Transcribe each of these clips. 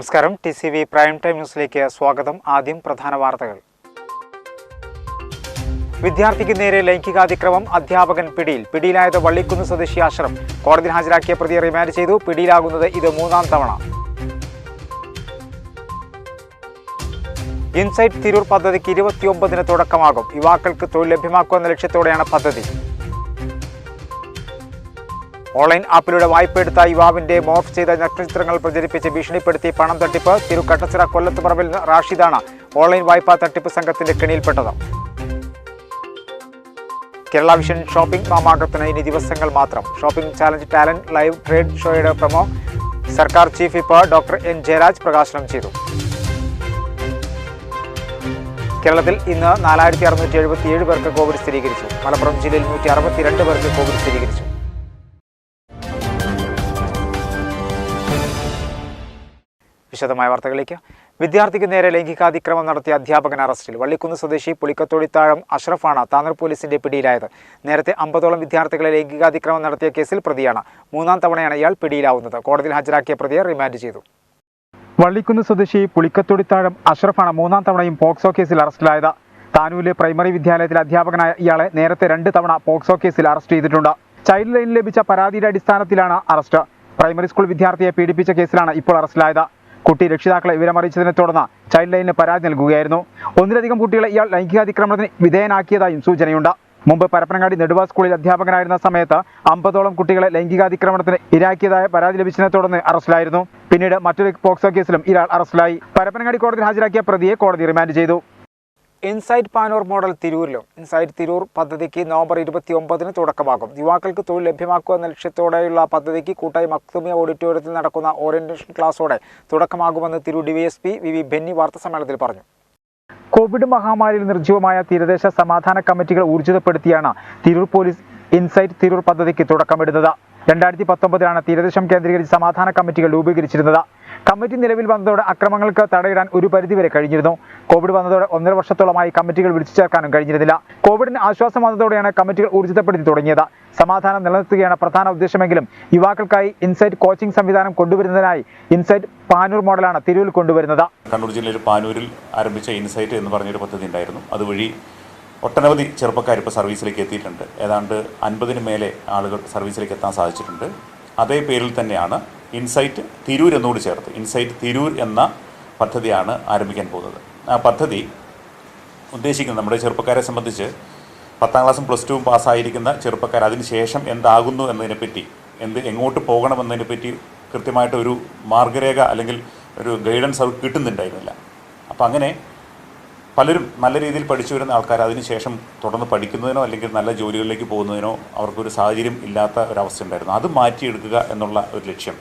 നമസ്കാരം. TCV prime time ന്യൂസിലേക്ക് സ്വാഗതം. ആദ്യം പ്രധാന വാർത്തകൾ. വിദ്യാർത്ഥിക്ക് നേരെ ലൈംഗികാതിക്രമം, അധ്യാപകൻ പിടിയിലായത് വള്ളിക്കുന്ന് സ്വദേശി അഷ്റഫ്. കോടതിയിൽ ഹാജരാക്കിയ പ്രതിയെ റിമാൻഡ് ചെയ്തു. പിടിയിലാകുന്നത് ഇത് 3ാം തവണ. ഇൻസൈറ്റ് തിരൂർ പദ്ധതിക്ക് 29-ന് തുടക്കമാകും. യുവാക്കൾക്ക് തൊഴിൽ ലഭ്യമാക്കുക എന്ന ലക്ഷ്യത്തോടെയാണ് പദ്ധതി. ഓൺലൈൻ ആപ്പിലൂടെ വായ്പയെടുത്ത യുവാവിന്റെ മോർഫ് ചെയ്ത നഗ്നചിത്രങ്ങൾ പ്രചരിപ്പിച്ച് ഭീഷണിപ്പെടുത്തി പണം തട്ടിപ്പ്. തിരൂർ കട്ടച്ചിറ കൊല്ലത്തുപറമ്പിൽ റാഷിദാണ് ഓൺലൈൻ വായ്പാ തട്ടിപ്പ് സംഘത്തിന്റെ കെണിയിൽപ്പെട്ടത്. കേരള വിഷൻ ഷോപ്പിംഗ് മാമാങ്കത്തിന് ഇനി ദിവസങ്ങൾ മാത്രം. Shopping challenge talent live trade ഷോയുടെ പ്രമോ സർക്കാർ chief whip doctor N. Jayaraj പ്രകാശനം ചെയ്തു. കേരളത്തിൽ ഇന്ന് 4677 പേർക്ക് കോവിഡ് സ്ഥിരീകരിച്ചു. മലപ്പുറം ജില്ലയിൽ 162 പേർക്ക് കോവിഡ് സ്ഥിരീകരിച്ചു. വിശദമായ വാർത്തകളിലേക്ക്. വിദ്യാർത്ഥിക്ക് നേരെ ലൈംഗികാതിക്രമം നടത്തിയ അധ്യാപകൻ അറസ്റ്റിൽ. വള്ളിക്കുന്ന് സ്വദേശി പുളിക്കത്തോടിത്താഴം അഷ്റഫാണ് താനൂർ പോലീസിന്റെ പിടിയിലായത്. നേരത്തെ 50ഓളം വിദ്യാർത്ഥികളെ ലൈംഗികാതിക്രമം നടത്തിയ കേസിൽ പ്രതിയാണ്. 3ാം തവണയാണ് ഇയാൾ പിടിയിലാവുന്നത്. കോടതിയിൽ ഹാജരാക്കിയ പ്രതിയെ റിമാൻഡ് ചെയ്തു. വള്ളിക്കുന്ന് സ്വദേശി പുളിക്കത്തോടിത്താഴം അഷ്റഫാണ് 3ാം തവണയും പോക്സോ കേസിൽ അറസ്റ്റിലായത്. താനൂരിലെ പ്രൈമറി വിദ്യാലയത്തിലെ അധ്യാപകനായ ഇയാളെ നേരത്തെ 2 തവണ പോക്സോ കേസിൽ അറസ്റ്റ് ചെയ്തിട്ടുണ്ട്. ചൈൽഡ് ലൈനിൽ ലഭിച്ച പരാതിയുടെ അടിസ്ഥാനത്തിലാണ് അറസ്റ്റ്. പ്രൈമറി സ്കൂൾ വിദ്യാർത്ഥിയെ പീഡിപ്പിച്ച കേസിലാണ് ഇപ്പോൾ അറസ്റ്റിലായത്. കുട്ടി രക്ഷിതാക്കളെ വിവരമറിയിച്ചതിനെ തുടർന്ന് ചൈൽഡ് ലൈനിന് പരാതി നൽകുകയായിരുന്നു. 1ലധികം കുട്ടികളെ ഇയാൾ ലൈംഗികാതിക്രമണത്തിന് വിധേയനാക്കിയതായും സൂചനയുണ്ട്. മുമ്പ് പരപ്പനങ്ങാടി നെടുവ സ്കൂളിൽ അധ്യാപകനായിരുന്ന സമയത്ത് 50ഓളം കുട്ടികളെ ലൈംഗികാതിക്രമണത്തിന് ഇരയാക്കിയതായ പരാതി ലഭിച്ചതിനെ തുടർന്ന് അറസ്റ്റിലായിരുന്നു. പിന്നീട് മറ്റൊരു പോക്സോ കേസിലും ഇയാൾ അറസ്റ്റിലായി. പരപ്പനങ്ങാടി കോടതിയിൽ ഹാജരാക്കിയ പ്രതിയെ കോടതി റിമാൻഡ് ചെയ്തു. ഇൻസൈറ്റ് പാനൂർ മോഡൽ തിരൂരിലും. ഇൻസൈറ്റ് തിരൂർ പദ്ധതിക്ക് നവംബർ 29-ന് തുടക്കമാകും. യുവാക്കൾക്ക് തൊഴിൽ ലഭ്യമാക്കുക എന്ന ലക്ഷ്യത്തോടെയുള്ള പദ്ധതിക്ക് കൂട്ടായി മക്തുമിയ ഓഡിറ്റോറിയത്തിൽ നടക്കുന്ന ഓറിയന്റേഷൻ ക്ലാസോടെ തുടക്കമാകുമെന്ന് തിരൂർ DYSP VV ബെന്നി വാർത്താസമ്മേളനത്തിൽ പറഞ്ഞു. കോവിഡ് മഹാമാരിയിൽ നിർജ്ജീവമായ തീരദേശ സമാധാന കമ്മിറ്റികൾ ഊർജിതപ്പെടുത്തിയാണ് തിരൂർ പോലീസ് ഇൻസൈറ്റ് തിരൂർ പദ്ധതിക്ക് തുടക്കമിടുന്നത്. 2019-ലാണ് തീരദേശം കേന്ദ്രീകരിച്ച് സമാധാന കമ്മിറ്റികൾ രൂപീകരിച്ചിരുന്നത്. കമ്മിറ്റി നിലവിൽ വന്നതോടെ അക്രമങ്ങൾക്ക് തടയിടാൻ ഒരു പരിധിവരെ കഴിഞ്ഞിരുന്നു. കോവിഡ് വന്നതോടെ 1.5 വർഷത്തോളമായി കമ്മിറ്റികൾ വിളിച്ചു ചേർക്കാനും കഴിഞ്ഞിരുന്നില്ല. കോവിഡിന് ആശ്വാസം വന്നതോടെയാണ് കമ്മിറ്റികൾ ഊർജിതപ്പെടുത്തി തുടങ്ങിയത്. സമാധാനം നിലനിർത്തുകയാണ് പ്രധാന ഉദ്ദേശമെങ്കിലും യുവാക്കൾക്കായി ഇൻസൈറ്റ് കോച്ചിംഗ് സംവിധാനം കൊണ്ടുവരുന്നതിനായി ഇൻസൈറ്റ് പാനൂർ മോഡലാണ് തിരൂരിൽ കൊണ്ടുവരുന്നത്. കണ്ണൂർ ജില്ലയിൽ പാനൂരിൽ ആരംഭിച്ച ഇൻസൈറ്റ് എന്ന് പറഞ്ഞൊരു പദ്ധതി ഉണ്ടായിരുന്നു. അതുവഴി ഒട്ടനവധി ചെറുപ്പക്കാർ ഇപ്പോൾ സർവീസിലേക്ക് എത്തിയിട്ടുണ്ട്. ഏതാണ്ട് 50-ന് മേലെ ആളുകൾ സർവീസിലേക്ക് എത്താൻ സാധിച്ചിട്ടുണ്ട്. അതേ പേരിൽ തന്നെയാണ് ഇൻസൈറ്റ് തിരൂർ എന്നോട് ചേർത്ത് ഇൻസൈറ്റ് തിരൂർ എന്ന പദ്ധതിയാണ് ആരംഭിക്കാൻ പോകുന്നത്. ആ പദ്ധതി ഉദ്ദേശിക്കുന്നത് നമ്മുടെ ചെറുപ്പക്കാരെ സംബന്ധിച്ച് 10ാം ക്ലാസ്സും +2 പാസ്സായിരിക്കുന്ന ചെറുപ്പക്കാർ അതിനുശേഷം എന്താകുന്നു എന്നതിനെപ്പറ്റി, എങ്ങോട്ട് പോകണമെന്നതിനെപ്പറ്റി കൃത്യമായിട്ടൊരു മാർഗരേഖ അല്ലെങ്കിൽ ഒരു ഗൈഡൻസ് അവർ കിട്ടുന്നുണ്ടായിരുന്നില്ല. അപ്പോൾ അങ്ങനെ പലരും നല്ല രീതിയിൽ പഠിച്ചു വരുന്ന ആൾക്കാർ അതിനുശേഷം തുടർന്ന് പഠിക്കുന്നതിനോ അല്ലെങ്കിൽ നല്ല ജോലികളിലേക്ക് പോകുന്നതിനോ അവർക്കൊരു സാഹചര്യം ഇല്ലാത്ത ഒരവസ്ഥ ഉണ്ടായിരുന്നു. അത് മാറ്റിയെടുക്കുക എന്നുള്ള ഒരു ലക്ഷ്യം,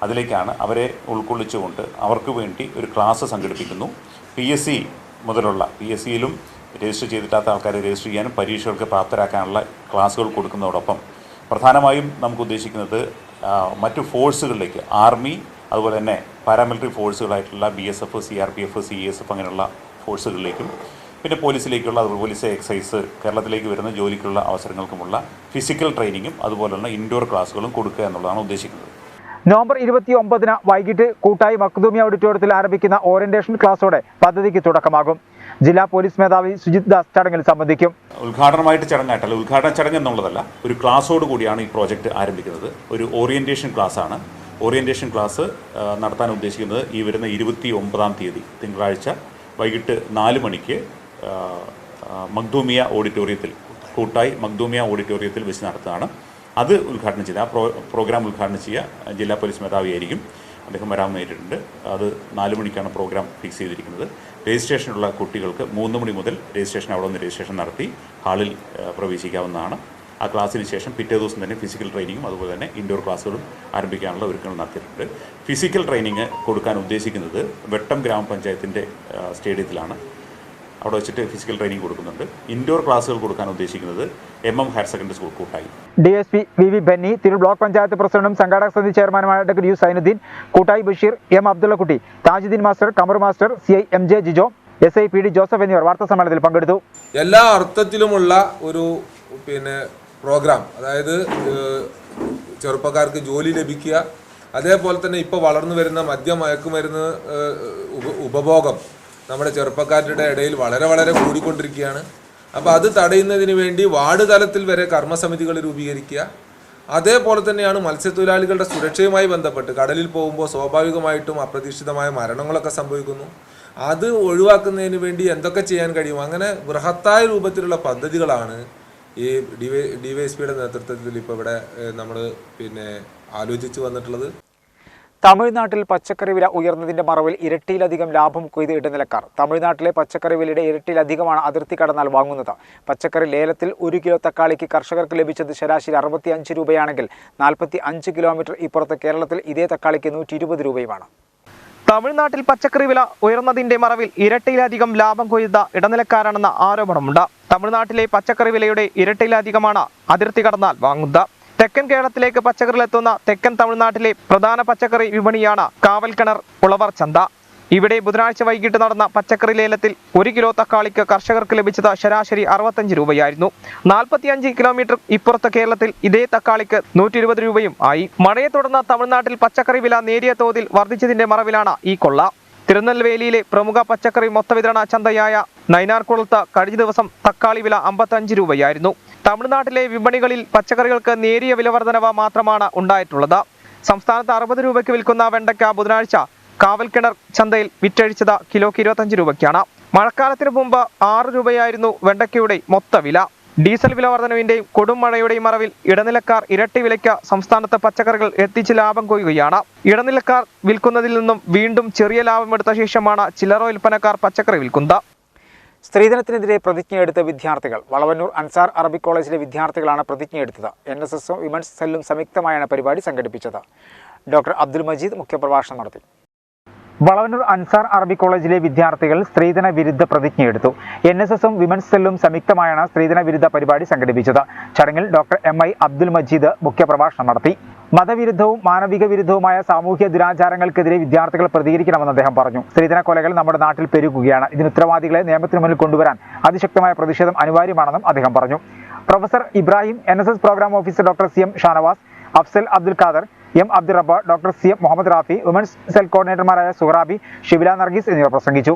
അതിലേക്കാണ് അവരെ ഉൾക്കൊള്ളിച്ചുകൊണ്ട് അവർക്ക് വേണ്ടി ഒരു ക്ലാസ് സംഘടിപ്പിക്കുന്നു. PSC മുതലുള്ള PSCയിലും രജിസ്റ്റർ ചെയ്തിട്ടാത്ത ആൾക്കാരെ രജിസ്റ്റർ ചെയ്യാനും പരീക്ഷകൾക്ക് പ്രാപ്തരാക്കാനുള്ള ക്ലാസ്സുകൾ കൊടുക്കുന്നതോടൊപ്പം പ്രധാനമായും നമുക്ക് ഉദ്ദേശിക്കുന്നത് മറ്റു ഫോഴ്സുകളിലേക്ക്, ആർമി അതുപോലെ തന്നെ പാരാമിലിറ്ററി ഫോഴ്സുകളായിട്ടുള്ള BSF, CRPF, CESF അങ്ങനെയുള്ള ഫോഴ്സുകളിലേക്കും പിന്നെ പോലീസിലേക്കുള്ള, അതുപോലെ പോലീസ്, എക്സൈസ്, കേരളത്തിലേക്ക് വരുന്ന ജോലിക്കുള്ള അവസരങ്ങൾക്കുമുള്ള ഫിസിക്കൽ ട്രെയിനിങ്ങും അതുപോലുള്ള ഇൻഡോർ ക്ലാസ്സുകളും കൊടുക്കുക എന്നുള്ളതാണ് ഉദ്ദേശിക്കുന്നത്. നവംബർ 29-ന് വൈകിട്ട് കൂട്ടായി മക്തുമിയ ഓഡിറ്റോറിയത്തിൽ ആരംഭിക്കുന്ന ഓറിയന്റേഷൻ ക്ലാസോടെ പദ്ധതിക്ക് തുടക്കമാകും. ജില്ലാ പോലീസ് മേധാവി സുജിത് ദാസ് ചടങ്ങിൽ സംബന്ധിക്കും. ഉദ്ഘാടനമായിട്ട് ചടങ്ങായിട്ടല്ല, ഉദ്ഘാടന ചടങ്ങ് എന്നുള്ളതല്ല, ഒരു ക്ലാസ്സോട് കൂടിയാണ് ഈ പ്രോജക്റ്റ് ആരംഭിക്കുന്നത്. ഒരു ഓറിയന്റേഷൻ ക്ലാസ്സാണ്. ഓറിയന്റേഷൻ ക്ലാസ് നടത്താൻ ഉദ്ദേശിക്കുന്നത് ഈ വരുന്ന 29-ാം തീയതി തിങ്കളാഴ്ച വൈകിട്ട് 4 മണിക്ക് മഖ്ദൂമിയ ഓഡിറ്റോറിയത്തിൽ, കൂട്ടായി മഖ്ദൂമിയ ഓഡിറ്റോറിയത്തിൽ വെച്ച് നടത്തുകയാണ്. അത് ഉദ്ഘാടനം ചെയ്ത്, ആ പ്രോഗ്രാം ഉദ്ഘാടനം ചെയ്യുക ജില്ലാ പോലീസ് മേധാവിയായിരിക്കും. അദ്ദേഹം വരാമെന്ന് നേരിട്ടുണ്ട്. അത് 4 മണിക്കാണ് പ്രോഗ്രാം ഫിക്സ് ചെയ്തിരിക്കുന്നത്. രജിസ്ട്രേഷനുള്ള കുട്ടികൾക്ക് 3 മണി മുതൽ രജിസ്ട്രേഷൻ അവിടെ നിന്ന് രജിസ്ട്രേഷൻ നടത്തി ഹാളിൽ പ്രവേശിക്കാവുന്നതാണ്. ആ ക്ലാസ്സിന് ശേഷം പിറ്റേ ദിവസം തന്നെ ഫിസിക്കൽ ട്രെയിനിങ്ങും അതുപോലെ തന്നെ ഇൻഡോർ ക്ലാസ്സുകളും ആരംഭിക്കാനുള്ള ഒരുക്കങ്ങൾ നടത്തിയിട്ടുണ്ട്. ഫിസിക്കൽ ട്രെയിനിങ് കൊടുക്കാൻ ഉദ്ദേശിക്കുന്നത് വെട്ടം ഗ്രാമപഞ്ചായത്തിൻ്റെ സ്റ്റേഡിയത്തിലാണ്. അവിടെ വെച്ചിട്ട് ഫിസിക്കൽ ട്രെയിനിങ് കൊടുക്കുന്നുണ്ട്. ഇൻഡോർ ക്ലാസ്സുകൾ കൊടുക്കാൻ ഉദ്ദേശിക്കുന്നത് MM higher secondary school Koottayi. DSP VV Benny, Tirur block panchayat പ്രസിഡന്റും സംഘാടക സമിതി ചെയർമാനുമായ doctor U Zainuddin, Koottayi Basheer, M Abdullakutty, Thajuddin master, Kamar master, CI MJ Jijo, SI PD Joseph എന്നിവർ വാർത്താ സമ്മേളനത്തിൽ പങ്കെടുത്തു. എല്ലാ അർത്ഥത്തിലുമുള്ള ഒരു പ്രോഗ്രാം, അതായത് ചെറുപ്പക്കാർക്ക് ജോലി ലഭിക്കുക, അതേപോലെ തന്നെ ഇപ്പോൾ വളർന്നു വരുന്ന മയക്കുമരുന്ന് ഉപഭോഗം നമ്മുടെ ചെറുപ്പക്കാരുടെ ഇടയിൽ വളരെ വളരെ കൂടിക്കൊണ്ടിരിക്കുകയാണ്. അപ്പോൾ അത് തടയുന്നതിന് വേണ്ടി വാർഡ് തലത്തിൽ വരെ കർമ്മസമിതികൾ രൂപീകരിക്കുക. അതേപോലെ തന്നെയാണ് മത്സ്യത്തൊഴിലാളികളുടെ സുരക്ഷയുമായി ബന്ധപ്പെട്ട് കടലിൽ പോകുമ്പോൾ സ്വാഭാവികമായിട്ടും അപ്രതീക്ഷിതമായ മരണങ്ങളൊക്കെ സംഭവിക്കുന്നു. അത് ഒഴിവാക്കുന്നതിന് വേണ്ടി എന്തൊക്കെ ചെയ്യാൻ കഴിയും, അങ്ങനെ ബൃഹത്തായ രൂപത്തിലുള്ള പദ്ധതികളാണ് ഈ ഡിവൈഎസ്പിയുടെ നേതൃത്വത്തിൽ ഇപ്പോൾ ഇവിടെ നമ്മൾ ആലോചിച്ച് വന്നിട്ടുള്ളത്. തമിഴ്നാട്ടിൽ പച്ചക്കറി വില ഉയർന്നതിന്റെ മറവിൽ ഇരട്ടിയിലധികം ലാഭം കൊയ്ത് ഇടനിലക്കാർ. തമിഴ്നാട്ടിലെ പച്ചക്കറി വിലയുടെ ഇരട്ടിയിലധികമാണ് അതിർത്തി കടന്നാൽ വാങ്ങുന്നത്. പച്ചക്കറി ലേലത്തിൽ 1 കിലോ തക്കാളിക്ക് കർഷകർക്ക് ലഭിച്ചത് ശരാശരി 65 രൂപയാണെങ്കിൽ 45 കിലോമീറ്റർ ഇപ്പുറത്ത് കേരളത്തിൽ ഇതേ തക്കാളിക്ക് 120 രൂപയുമാണ്. തമിഴ്നാട്ടിൽ പച്ചക്കറി വില ഉയർന്നതിന്റെ മറവിൽ ഇരട്ടിയിലധികം ലാഭം കൊയ്ത ഇടനിലക്കാരാണെന്ന ആരോപണമുണ്ട്. തമിഴ്നാട്ടിലെ പച്ചക്കറി വിലയുടെ ഇരട്ടിയിലധികമാണ് അതിർത്തി കടന്നാൽ വാങ്ങുന്നത്. തെക്കൻ കേരളത്തിലേക്ക് പച്ചക്കറികളെത്തുന്ന തെക്കൻ തമിഴ്നാട്ടിലെ പ്രധാന പച്ചക്കറി വിപണിയാണ് കാവൽക്കിണർ ഉളവർ ചന്ത. ഇവിടെ ബുധനാഴ്ച വൈകിട്ട് നടന്ന പച്ചക്കറി ലേലത്തിൽ 1 കിലോ തക്കാളിക്ക് കർഷകർക്ക് ലഭിച്ചത് ശരാശരി 65 രൂപയായിരുന്നു. 45 കിലോമീറ്റർ ഇപ്പുറത്ത് കേരളത്തിൽ ഇതേ തക്കാളിക്ക് 120 രൂപയും ആയി. മഴയെ തുടർന്ന് തമിഴ്നാട്ടിൽ പച്ചക്കറി വില നേരിയ തോതിൽ വർദ്ധിച്ചതിന്റെ മറവിലാണ് ഈ കൊള്ള. തിരുനെൽവേലിയിലെ പ്രമുഖ പച്ചക്കറി മൊത്തവിതരണ ചന്തയായ നൈനാർകുളത്ത് കഴിഞ്ഞ ദിവസം തക്കാളി വില 55 രൂപയായിരുന്നു. തമിഴ്നാട്ടിലെ വിപണികളിൽ പച്ചക്കറികൾക്ക് നേരിയ വില വർധനവ് മാത്രമാണ് ഉണ്ടായിട്ടുള്ളത്. സംസ്ഥാനത്ത് 60 രൂപയ്ക്ക് വിൽക്കുന്ന വെണ്ടയ്ക്ക ബുധനാഴ്ച കാവൽക്കിണർ ചന്തയിൽ വിറ്റഴിച്ചത് കിലോയ്ക്ക് 25 രൂപയ്ക്കാണ്. മഴക്കാലത്തിന് മുമ്പ് 6 രൂപയായിരുന്നു വെണ്ടയ്ക്കയുടെ മൊത്ത വില. ഡീസൽ വില വർധനവിന്റെയും കൊടും മഴയുടെയും മറവിൽ ഇടനിലക്കാർ ഇരട്ടി വിലയ്ക്ക് സംസ്ഥാനത്ത് പച്ചക്കറികൾ എത്തിച്ച് ലാഭം കൊയ്യുകയാണ്. ഇടനിലക്കാർ വിൽക്കുന്നതിൽ നിന്നും വീണ്ടും ചെറിയ ലാഭമെടുത്ത ശേഷമാണ് ചില്ലറ വിൽപ്പനക്കാർ പച്ചക്കറി വിൽക്കുന്നത്. സ്ത്രീധനത്തിനെതിരെ പ്രതിജ്ഞയെടുത്ത വിദ്യാർത്ഥികൾ. വളവന്നൂർ അൻസാർ അറബിക് കോളേജിലെ വിദ്യാർത്ഥികളാണ് പ്രതിജ്ഞയെടുത്തത്. NSSഉം വിമൻസ് സെല്ലും സംയുക്തമായാണ് പരിപാടി സംഘടിപ്പിച്ചത്. ഡോക്ടർ അബ്ദുൽ മജീദ് മുഖ്യപ്രഭാഷണം നടത്തി. വളവന്നൂർ അൻസാർ അറബിക് കോളേജിലെ വിദ്യാർത്ഥികൾ സ്ത്രീധന വിരുദ്ധ പ്രതിജ്ഞയെടുത്തു. NSSഉം വിമൻസ് സെല്ലും സംയുക്തമായാണ് സ്ത്രീധന വിരുദ്ധ പരിപാടി സംഘടിപ്പിച്ചത്. ചടങ്ങിൽ ഡോക്ടർ MI അബ്ദുൽ മജീദ് മുഖ്യപ്രഭാഷണം നടത്തി. മതവിരുദ്ധവും മാനവിക വിരുദ്ധവുമായ സാമൂഹ്യ ദുരാചാരങ്ങൾക്കെതിരെ വിദ്യാർത്ഥികൾ പ്രതികരിക്കണമെന്ന് അദ്ദേഹം പറഞ്ഞു. സ്ത്രീധന കൊലകൾ നമ്മുടെ നാട്ടിൽ പെരുകുകയാണ്. ഇതിന് ഉത്തരവാദികളെ നിയമത്തിന് മുന്നിൽ കൊണ്ടുവരാൻ അതിശക്തമായ പ്രതിഷേധം അനിവാര്യമാണെന്നും അദ്ദേഹം പറഞ്ഞു. Professor Ibrahim, NSS program officer doctor CM Shanavas, Afsal Abdul Khader, M Abdul Rabba, doctor CM Muhammad Rafi, women's cell കോർഡിനേറ്റർമാരായ സുഹറാബി, ഷിബില നർഗീസ് എന്നിവർ പ്രസംഗിച്ചു.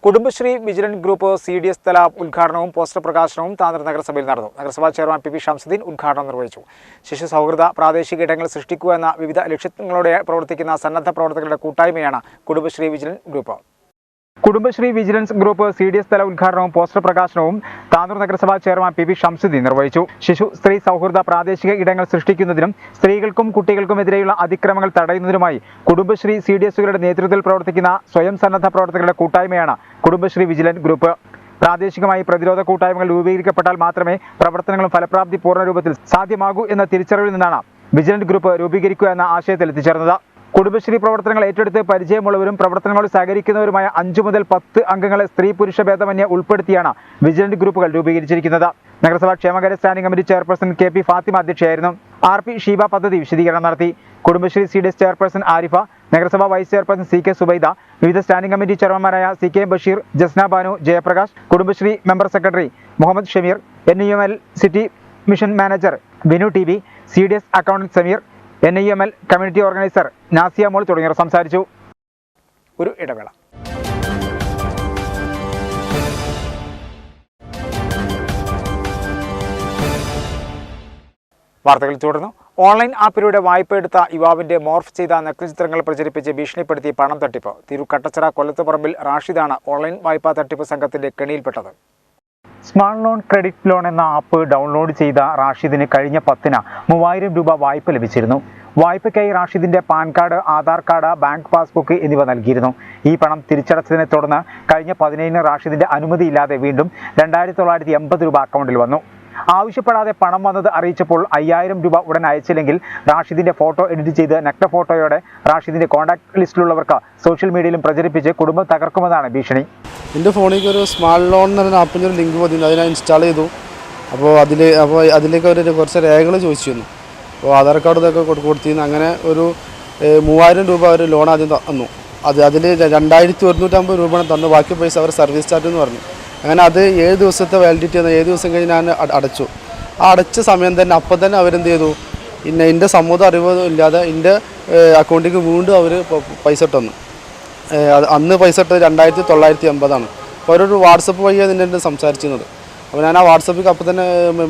കുടുംബശ്രീ വിജിലൻസ് ഗ്രൂപ്പ് CDS തല ഉദ്ഘാടനവും പോസ്റ്റർ പ്രകാശനവും താനൂർ നഗരസഭയിൽ നടന്നു. നഗരസഭാ ചെയർമാൻ PP ഷംസുദ്ദീൻ ഉദ്ഘാടനം നിർവഹിച്ചു. ശിശു സൗഹൃദ പ്രാദേശിക ഇടങ്ങൾ സൃഷ്ടിക്കുക എന്ന വിവിധ ലക്ഷ്യങ്ങളോടെ പ്രവർത്തിക്കുന്ന സന്നദ്ധ പ്രവർത്തകരുടെ കൂട്ടായ്മയാണ് Kudumbashree vigilance group. Kudumbashree vigilance group CDS തല ഉദ്ഘാടനവും പോസ്റ്റർ പ്രകാശനവും താനൂർ നഗരസഭാ ചെയർമാൻ PP ഷംസുദ്ദീൻ നിർവഹിച്ചു. ശിശു സ്ത്രീ സൗഹൃദ പ്രാദേശിക ഇടങ്ങൾ സൃഷ്ടിക്കുന്നതിനും സ്ത്രീകൾക്കും കുട്ടികൾക്കുമെതിരെയുള്ള അതിക്രമങ്ങൾ തടയുന്നതിനുമായി കുടുംബശ്രീ CDSകളുടെ നേതൃത്വത്തിൽ പ്രവർത്തിക്കുന്ന സ്വയം സന്നദ്ധ പ്രവർത്തകരുടെ കൂട്ടായ്മയാണ് കുടുംബശ്രീ വിജിലൻസ് ഗ്രൂപ്പ്. പ്രാദേശികമായി പ്രതിരോധ കൂട്ടായ്മകൾ രൂപീകരിക്കപ്പെട്ടാൽ മാത്രമേ പ്രവർത്തനങ്ങളും ഫലപ്രാപ്തി പൂർണ്ണ രൂപത്തിൽ സാധ്യമാകൂ എന്ന തിരിച്ചറിവിൽ നിന്നാണ് വിജിലൻസ് ഗ്രൂപ്പ് രൂപീകരിക്കുക എന്ന ആശയത്തിൽ എത്തിച്ചേർന്നത്. കുടുംബശ്രീ പ്രവർത്തനങ്ങൾ ഏറ്റെടുത്ത് പരിചയമുള്ളവരും പ്രവർത്തനങ്ങളോട് സഹകരിക്കുന്നവരുമായ 5 മുതൽ 10 അംഗങ്ങളെ സ്ത്രീ പുരുഷ ഭേദമന്യേ ഉൾപ്പെടുത്തിയാണ് വിജിലൻസ് ഗ്രൂപ്പുകൾ രൂപീകരിച്ചിരിക്കുന്നത്. നഗരസഭാ ക്ഷേമകാര്യ standing committee chairperson KP Fathima അധ്യക്ഷയായിരുന്നു. RP ഷീബ പദ്ധതി വിശദീകരണം നടത്തി. കുടുംബശ്രീ CDS ചെയർപേഴ്സൺ ആരിഫ, നഗരസഭാ വൈസ് ചെയർപേഴ്സൺ CK സുബൈദ, വിവിധ സ്റ്റാൻഡിംഗ് കമ്മിറ്റി ചെയർമാൻമാരായ CK Basheer, Jasna Banu, Jayaprakash, Kudumbashree member secretary Muhammad Shameer, NUML city mission manager Binu TB, CDS accountant Sameer, NIML community organiser Nasiya Mol തുടങ്ങിയവർ സംസാരിച്ചു. ഒരു ഇടവേള. വാർത്തകൾ തുടർന്നു. ഓൺലൈൻ ആപ്പിലൂടെ വായ്പ എടുത്ത യുവാവിന്റെ മോർഫ് ചെയ്ത നഗ്നചിത്രങ്ങൾ പ്രചരിപ്പിച്ച് ഭീഷണിപ്പെടുത്തി പണം തട്ടിപ്പ്. തിരുക്കട്ടച്ചിറ കൊല്ലത്തുപറമ്പിൽ റാഷിദാണ് ഓൺലൈൻ വായ്പാ തട്ടിപ്പ് സംഘത്തിന്റെ കെണിയിൽപ്പെട്ടത്. സ്മാർട്ട് ലോൺ ക്രെഡിറ്റ് ലോൺ എന്ന ആപ്പ് ഡൗൺലോഡ് ചെയ്ത റാഷിദിന് കഴിഞ്ഞ 10-ന് 3000 രൂപ വായ്പ ലഭിച്ചിരുന്നു. വായ്പയ്ക്കായി റാഷിദിന്റെ pan card, Aadhaar card, bank passbook എന്നിവ നൽകിയിരുന്നു. ഈ പണം തിരിച്ചടച്ചതിനെ തുടർന്ന് കഴിഞ്ഞ 17-ന് റാഷിദിന്റെ അനുമതിയില്ലാതെ വീണ്ടും 2980 രൂപ അക്കൗണ്ടിൽ വന്നു. ആവശ്യപ്പെടാതെ പണം വന്നത് അറിയിച്ചപ്പോൾ 5000 രൂപ ഉടൻ അയച്ചില്ലെങ്കിൽ റാഷിദിന്റെ ഫോട്ടോ എഡിറ്റ് ചെയ്ത് നഗ്ന ഫോട്ടോയോടെ റാഷിദിന്റെ കോൺടാക്ട് ലിസ്റ്റിലുള്ളവർക്ക് സോഷ്യൽ മീഡിയയിലും പ്രചരിപ്പിച്ച് കുടുംബം തകർക്കുമെന്നാണ് ഭീഷണി. എൻ്റെ ഫോണിലേക്ക് ഒരു സ്മാർട്ട് ലോൺ എന്ന് പറയുന്ന ആപ്പിൻ്റെ ഒരു ലിങ്ക് വന്നിരുന്നു. അത് ഞാൻ ഇൻസ്റ്റാൾ ചെയ്തു. അപ്പോൾ അതിലേക്ക് അവർ കുറച്ച് രേഖകൾ ചോദിച്ചിരുന്നു. അപ്പോൾ ആധാർ കാർഡ് ഇതൊക്കെ കൊടുത്തിരുന്നു. അങ്ങനെ ഒരു 3000 രൂപ അവർ ലോൺ ആദ്യം തന്നു. അതിൽ 2150 രൂപ തന്നു. ബാക്കി പൈസ അവർ സർവീസ് ചാർജ് എന്ന് പറഞ്ഞു. അങ്ങനെ അത് 7 ദിവസത്തെ വാലിഡിറ്റി തന്നു. 7 ദിവസം കഴിഞ്ഞ് ഞാൻ അടച്ചു. ആ അടച്ച സമയം തന്നെ അപ്പം തന്നെ അവരെന്ത് ചെയ്തു, എൻ്റെ സമ്മതം അറിവൊന്നും ഇല്ലാതെ എൻ്റെ അക്കൗണ്ടിലേക്ക് വീണ്ടും അവർ പൈസ ഇട്ട് തന്നു. അന്ന് പൈസ ഇട്ടത് 2980 അപ്പോൾ അവരൊരു വാട്സപ്പ് വഴിയാണ് ഇതിൻ്റെ സംസാരിച്ചിരുന്നത്. അപ്പോൾ ഞാൻ ആ വാട്സപ്പിൽ അപ്പോൾ തന്നെ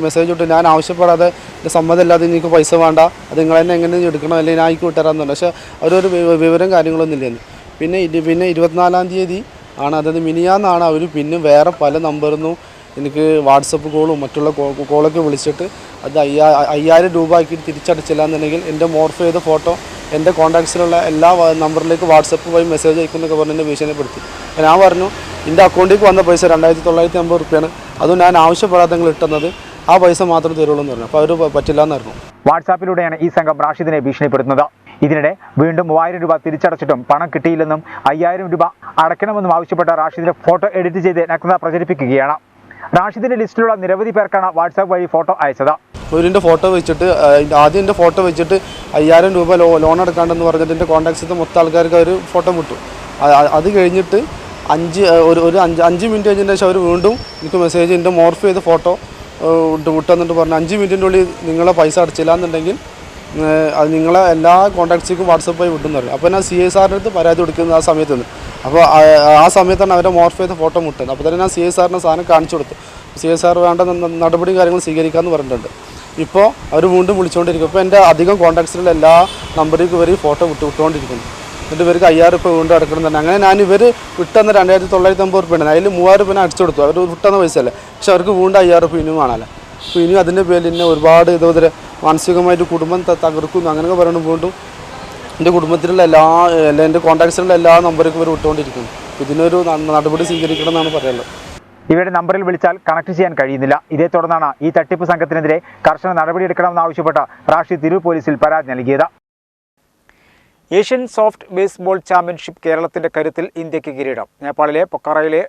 മെസ്സേജ് ഇട്ട് ഞാൻ ആവശ്യപ്പെടാതെ എൻ്റെ സമ്മതമില്ലാതെ എനിക്ക് പൈസ വേണ്ട, അത് നിങ്ങൾ തന്നെ എങ്ങനെ എടുക്കണം, അല്ലെങ്കിൽ ഞാൻ എനിക്ക് വിട്ടുതരാമെന്നുണ്ട്. പക്ഷേ അവരൊരു വിവരം കാര്യങ്ങളൊന്നും ഇല്ലെന്ന്. പിന്നെ 24-ാം തീയതി ആണ്, അതായത് മിനിയാന്നാണ് അവർ പിന്നെ വേറെ പല നമ്പറിൽ നിന്നും എനിക്ക് വാട്സപ്പ് കോളും മറ്റുള്ള കോളൊക്കെ വിളിച്ചിട്ട് അത് 5000 രൂപ ആക്കി തിരിച്ചടച്ചില്ല എന്നുണ്ടെങ്കിൽ എൻ്റെ മോർഫ് ചെയ്ത ഫോട്ടോ എൻ്റെ കോൺടാക്ട്സിലുള്ള എല്ലാ നമ്പറിലേക്ക് വാട്സപ്പ് വഴി മെസ്സേജ് അയക്കുന്നൊക്കെ പറഞ്ഞ് എന്നെ ഭീഷണിപ്പെടുത്തി. ഞാൻ പറഞ്ഞു എൻ്റെ അക്കൗണ്ടിലേക്ക് വന്ന പൈസ 2980 റുപ്യാണ്, അതും ഞാൻ ആവശ്യപ്പെടാതെ നിങ്ങൾ ഇട്ടുന്നത്, ആ പൈസ മാത്രം തരുള്ളൂ എന്ന് പറഞ്ഞു. അപ്പോൾ അവർ പറ്റില്ല എന്നായിരുന്നു. വാട്സാപ്പിലൂടെയാണ് ഈ സംഘം റാഷിദിനെ ഭീഷണിപ്പെടുത്തുന്നത്. ഇതിനിടെ വീണ്ടും 3000 രൂപ തിരിച്ചടച്ചിട്ടും പണം കിട്ടിയില്ലെന്നും 5000 രൂപ അടയ്ക്കണമെന്നും ആവശ്യപ്പെട്ട റാഷിദിന്റെ ഫോട്ടോ എഡിറ്റ് ചെയ്ത് നഗ്നത പ്രചരിപ്പിക്കുകയാണ്. റാഷിദിന്റെ ലിസ്റ്റിലുള്ള നിരവധി പേർക്കാണ് വാട്സാപ്പ് വഴി ഫോട്ടോ അയച്ചത്. ഇതിൻ്റെ ഫോട്ടോ വെച്ചിട്ട് ആദ്യം എൻ്റെ ഫോട്ടോ വെച്ചിട്ട് 5000 രൂപ ലോൺ എടുക്കാണ്ടെന്ന് പറഞ്ഞിട്ട് എൻ്റെ കോൺടാക്ട്സിൽ മൊത്തം ആൾക്കാർക്ക് അവർ ഫോട്ടോ വിട്ടു. അത് കഴിഞ്ഞിട്ട് 5 മിനിറ്റ് കഴിഞ്ഞതിന് ശേഷം അവർ വീണ്ടും എനിക്ക് മെസ്സേജ് എൻ്റെ മോർഫ് ചെയ്ത ഫോട്ടോ വിട്ടെന്നിട്ട് പറഞ്ഞു 5 മിനിറ്റിൻ്റെ ഉള്ളിൽ നിങ്ങളെ പൈസ അടച്ചില്ല എന്നുണ്ടെങ്കിൽ അത് നിങ്ങളെ എല്ലാ കോൺടാക്ട്സിലേക്കും വാട്സപ്പ് വഴി വിട്ടെന്ന് പറഞ്ഞു. അപ്പോൾ ഞാൻ CSRൻ്റെ അടുത്ത് പരാതി കൊടുക്കുന്നത് ആ സമയത്ത് നിന്ന്. അപ്പോൾ ആ സമയത്താണ് അവരെ മോർഫ് ചെയ്ത ഫോട്ടോ വിട്ടത്. അപ്പോൾ തന്നെ ഞാൻ CSRൻ്റെ സാധനം കാണിച്ചു കൊടുത്തു. CSR വേണ്ട നടപടി കാര്യങ്ങൾ സ്വീകരിക്കാമെന്ന് പറഞ്ഞിട്ടുണ്ട്. ഇപ്പോൾ അവർ വീണ്ടും വിളിച്ചുകൊണ്ടിരിക്കും. ഇപ്പോൾ എൻ്റെ അധികം കോൺടാക്ട്സിലുള്ള എല്ലാ നമ്പറിലേക്ക് ഇവർ ഫോട്ടോ വിട്ടുകൊണ്ടിരിക്കുന്നു. എന്നിട്ട് ഇവർക്ക് 5000 രൂപ വീണ്ടും അടക്കണം തന്നെ. അങ്ങനെ ഞാൻ ഇവർ വിട്ടെന്ന 2980 രൂപയാണ്, അതിൽ 3000 രൂപ അടിച്ചു കൊടുത്തു. അവർ വിട്ടെന്ന പൈസ അല്ലേ, പക്ഷെ അവർക്ക് വീണ്ടും 5000 രൂപ ഇനിയും ആണല്ലേ. അപ്പോൾ ഇനിയും അതിൻ്റെ പേരിൽ തന്നെ ഒരുപാട് ഇതുപോലെ മാനസികമായിട്ട് കുടുംബം തകർക്കുന്നു അങ്ങനെയൊക്കെ പറയണം. വീണ്ടും എൻ്റെ കുടുംബത്തിലുള്ള എൻ്റെ കോൺടാക്ട്സിലുള്ള എല്ലാ നമ്പറിലേക്ക് ഇവർ വിട്ടുകൊണ്ടിരിക്കുന്നു. ഇതിനൊരു നടപടി സ്വീകരിക്കണം എന്നാണ് പറയാനുള്ളത്. ഇവരുടെ നമ്പറിൽ വിളിച്ചാൽ കണക്ട് ചെയ്യാൻ കഴിയുന്നില്ല. ഇതേ തുടർന്നാണ് ഈ തട്ടിപ്പ് സംഘത്തിനെതിരെ കർശന നടപടിയെടുക്കണമെന്നാവശ്യപ്പെട്ട റാഷിദ് തിരൂർ പോലീസിൽ പരാതി നൽകിയത്. ഏഷ്യൻ സോഫ്റ്റ് ബേസ്ബോൾ ചാമ്പ്യൻഷിപ്പ് കേരളത്തിന്റെ കരുത്തിൽ ഇന്ത്യക്ക് കിരീടം. നേപ്പാളിലെ പൊക്കാറയിലെ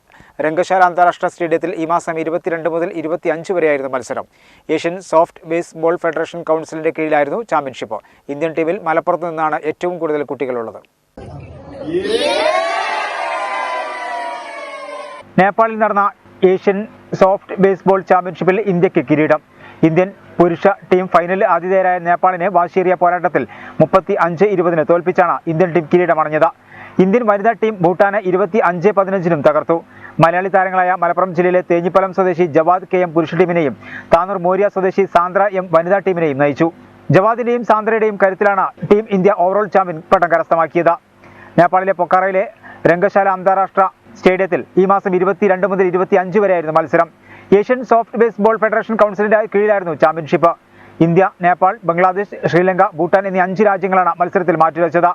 രംഗശാല അന്താരാഷ്ട്ര സ്റ്റേഡിയത്തിൽ ഈ മാസം 22 മുതൽ 25 വരെയായിരുന്നു മത്സരം. ഏഷ്യൻ സോഫ്റ്റ് ബേസ്ബോൾ ഫെഡറേഷൻ കൗൺസിലിന്റെ കീഴിലായിരുന്നു ചാമ്പ്യൻഷിപ്പ്. ഇന്ത്യൻ ടീമിൽ മലപ്പുറത്ത് നിന്നാണ് ഏറ്റവും കൂടുതൽ കുട്ടികളുള്ളത്. നേപ്പാളിൽ നടന്ന ഏഷ്യൻ സോഫ്റ്റ് ബേസ്ബോൾ ചാമ്പ്യൻഷിപ്പിൽ ഇന്ത്യക്ക് കിരീടം. ഇന്ത്യൻ പുരുഷ ടീം ഫൈനലിൽ ആതിഥേയരായ നേപ്പാളിനെ വാശിയേറിയ പോരാട്ടത്തിൽ 35-20 തോൽപ്പിച്ചാണ് ഇന്ത്യൻ ടീം കിരീടമണിഞ്ഞത്. ഇന്ത്യൻ വനിതാ ടീം ഭൂട്ടാനെ 25-15 തകർത്തു. മലയാളി താരങ്ങളായ മലപ്പുറം ജില്ലയിലെ തേഞ്ഞിപ്പലം സ്വദേശി ജവാദ് KM പുരുഷ ടീമിനെയും താനൂർ മോര്യ സ്വദേശി സാന്ദ്ര M വനിതാ ടീമിനെയും നയിച്ചു. ജവാദിന്റെയും സാന്ദ്രയുടെയും കരുത്തിലാണ് ടീം ഇന്ത്യ ഓവറോൾ ചാമ്പ്യൻ പട്ടം കരസ്ഥമാക്കിയത്. നേപ്പാളിലെ പൊക്കാറയിലെ രംഗശാല അന്താരാഷ്ട്ര സ്റ്റേഡിയത്തിൽ ഈ മാസം 22 മുതൽ 25 വരെയായിരുന്നു മത്സരം. ഏഷ്യൻ സോഫ്റ്റ് ബേസ്ബോൾ ഫെഡറേഷൻ കൗൺസിലിന്റെ കീഴിലായിരുന്നു ചാമ്പ്യൻഷിപ്പ്. ഇന്ത്യ, നേപ്പാൾ, ബംഗ്ലാദേശ്, ശ്രീലങ്ക, ഭൂട്ടാൻ എന്നീ 5 രാജ്യങ്ങളാണ് മത്സരത്തിൽ മാറ്റുരച്ചത്.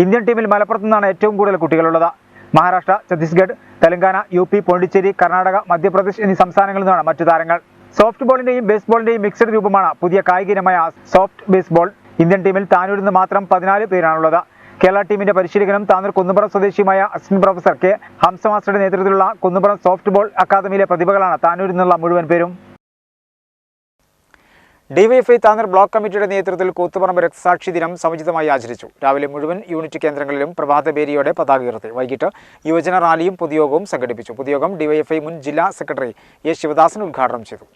ഇന്ത്യൻ ടീമിൽ മലപ്പുറത്ത് നിന്നാണ് ഏറ്റവും കൂടുതൽ കുട്ടികളുള്ളത്. മഹാരാഷ്ട്ര, ഛത്തീസ്ഗഡ്, തെലങ്കാന, UP, പോണ്ടിച്ചേരി, കർണാടക, മധ്യപ്രദേശ് എന്നീ സംസ്ഥാനങ്ങളിൽ നിന്നാണ് മറ്റു താരങ്ങൾ. സോഫ്റ്റ് ബോളിന്റെയും ബേസ്ബോളിന്റെയും മിക്സഡ് രൂപമാണ് പുതിയ കായിക ഇനമായ സോഫ്റ്റ് ബേസ്ബോൾ. ഇന്ത്യൻ ടീമിൽ താനൂരിൽ നിന്ന് മാത്രം 14 പേരാണുള്ളത്. കേരള ടീമിന്റെ പരിശീലകനും താനൂർ കുന്നുപുറം സ്വദേശിയുമായ അസിസ്റ്റന്റ് പ്രൊഫസർ K. ഹംസ മാസ്റ്ററുടെ നേതൃത്വത്തിലുള്ള കുന്നുപുറം സോഫ്റ്റ് ബോൾ അക്കാദമിയിലെ പ്രതിഭകളാണ് താനൂരിൽ നിന്നുള്ള മുഴുവൻ പേരും. DYFI താനൂർ ബ്ലോക്ക് കമ്മിറ്റിയുടെ നേതൃത്വത്തിൽ കൂത്തുപറമ്പ് രക്തസാക്ഷി ദിനം സമുചിതമായി ആചരിച്ചു. രാവിലെ മുഴുവൻ യൂണിറ്റ് കേന്ദ്രങ്ങളിലും പ്രഭാതപേരിയോടെ പതാക ഉയർത്തി. വൈകിട്ട് യുവജന റാലിയും പൊതുയോഗവും സംഘടിപ്പിച്ചു. പൊതുയോഗം DYFI മുൻ ജില്ലാ സെക്രട്ടറി A. ശിവദാസൻ ഉദ്ഘാടനം ചെയ്തു.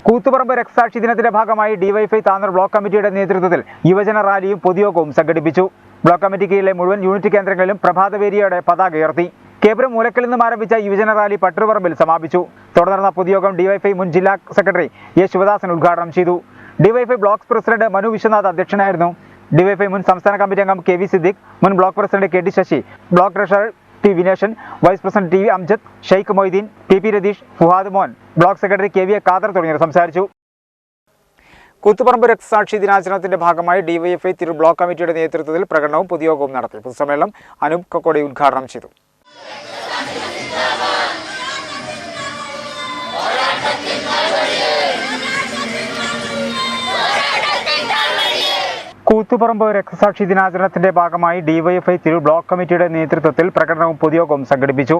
കൂത്തുപറമ്പ് രക്തസാക്ഷി ദിനത്തിന്റെ ഭാഗമായി DYFI താനൂർ ബ്ലോക്ക് കമ്മിറ്റിയുടെ നേതൃത്വത്തിൽ യുവജന റാലിയും പൊതുയോഗവും സംഘടിപ്പിച്ചു. ബ്ലോക്ക് കമ്മിറ്റി കീഴിലെ മുഴുവൻ യൂണിറ്റ് കേന്ദ്രങ്ങളിലും പ്രഭാതപേരിയോടെ പതാക ഉയർത്തി. കേബ്രം മൂലക്കൽ നിന്നും ആരംഭിച്ച യുവജന റാലി പട്ടുപറമ്പിൽ സമാപിച്ചു. തുടർന്ന പൊതുയോഗം DYFI മുൻ ജില്ലാ സെക്രട്ടറി A. ശിവദാസൻ ഉദ്ഘാടനം ചെയ്തു. DYFI block president Manu Vishwanath അധ്യക്ഷനായിരുന്നു. DYFI മുൻ സംസ്ഥാന കമ്മിറ്റി അംഗം KV സിദ്ദിഖ്, മുൻ block president KT Sasi, block treasurer T. Vineshan, vice president TV Amjad, Sheikh Moideen, PP Ratheesh, Fuhad Mon, block secretary KV Khader തുടങ്ങിയവർ സംസാരിച്ചു. കൂത്തുപറമ്പ് രക്തസാക്ഷി ദിനാചരണത്തിന്റെ ഭാഗമായി DYFI തിരൂർ ബ്ലോക്ക് കമ്മിറ്റിയുടെ നേതൃത്വത്തിൽ പ്രകടനവും പൊതുയോഗവും നടത്തി. പൊതുസമ്മേളനം അനൂപ് കൊക്കോടി ഉദ്ഘാടനം ചെയ്തു. കൂത്തുപറമ്പ് രക്തസാക്ഷി ദിനാചരണത്തിന്റെ ഭാഗമായി DYFI തിരൂർ ബ്ലോക്ക് കമ്മിറ്റിയുടെ നേതൃത്വത്തിൽ പ്രകടനവും പൊതുയോഗവും സംഘടിപ്പിച്ചു.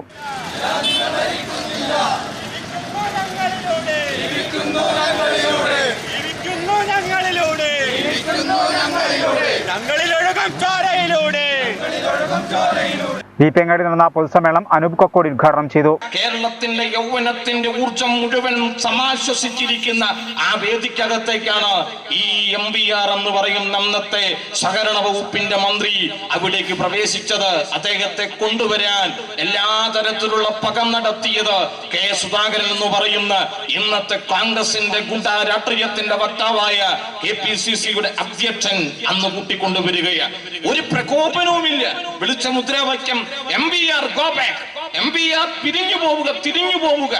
ദീപേങ്ങാടി നടന്ന പൊതുസമ്മേളനം അനൂപ് കൊക്കോടി ഉദ്ഘാടനം ചെയ്തു. കേരളത്തിന്റെ യൗവനത്തിന്റെ ഊർജം മുഴുവൻ സമാശ്വസിച്ചിരിക്കുന്ന ആ വേദിക്കകത്തേക്കാണ് ഈ MBR എന്ന് പറയുന്ന അന്നത്തെ സഹകരണ വകുപ്പിന്റെ മന്ത്രി അവിടേക്ക് പ്രവേശിച്ചത്. അദ്ദേഹത്തെ കൊണ്ടുവരാൻ എല്ലാ തരത്തിലുള്ള പകം നടത്തിയത് കെ സുധാകരൻ എന്ന് പറയുന്ന ഇന്നത്തെ കോൺഗ്രസിന്റെ ഗുണ്ടാ രാഷ്ട്രീയത്തിന്റെ വക്താവായ KPCCയുടെ അധ്യക്ഷൻ അന്ന് കൂട്ടിക്കൊണ്ടുവരികയാണ്. ഒരു പ്രകോപനവുമില്ല. വിളിച്ച മുദ്രാവാക്യം MBR ഗോ ബാക്ക്, MBR പിരിഞ്ഞു പോവുക,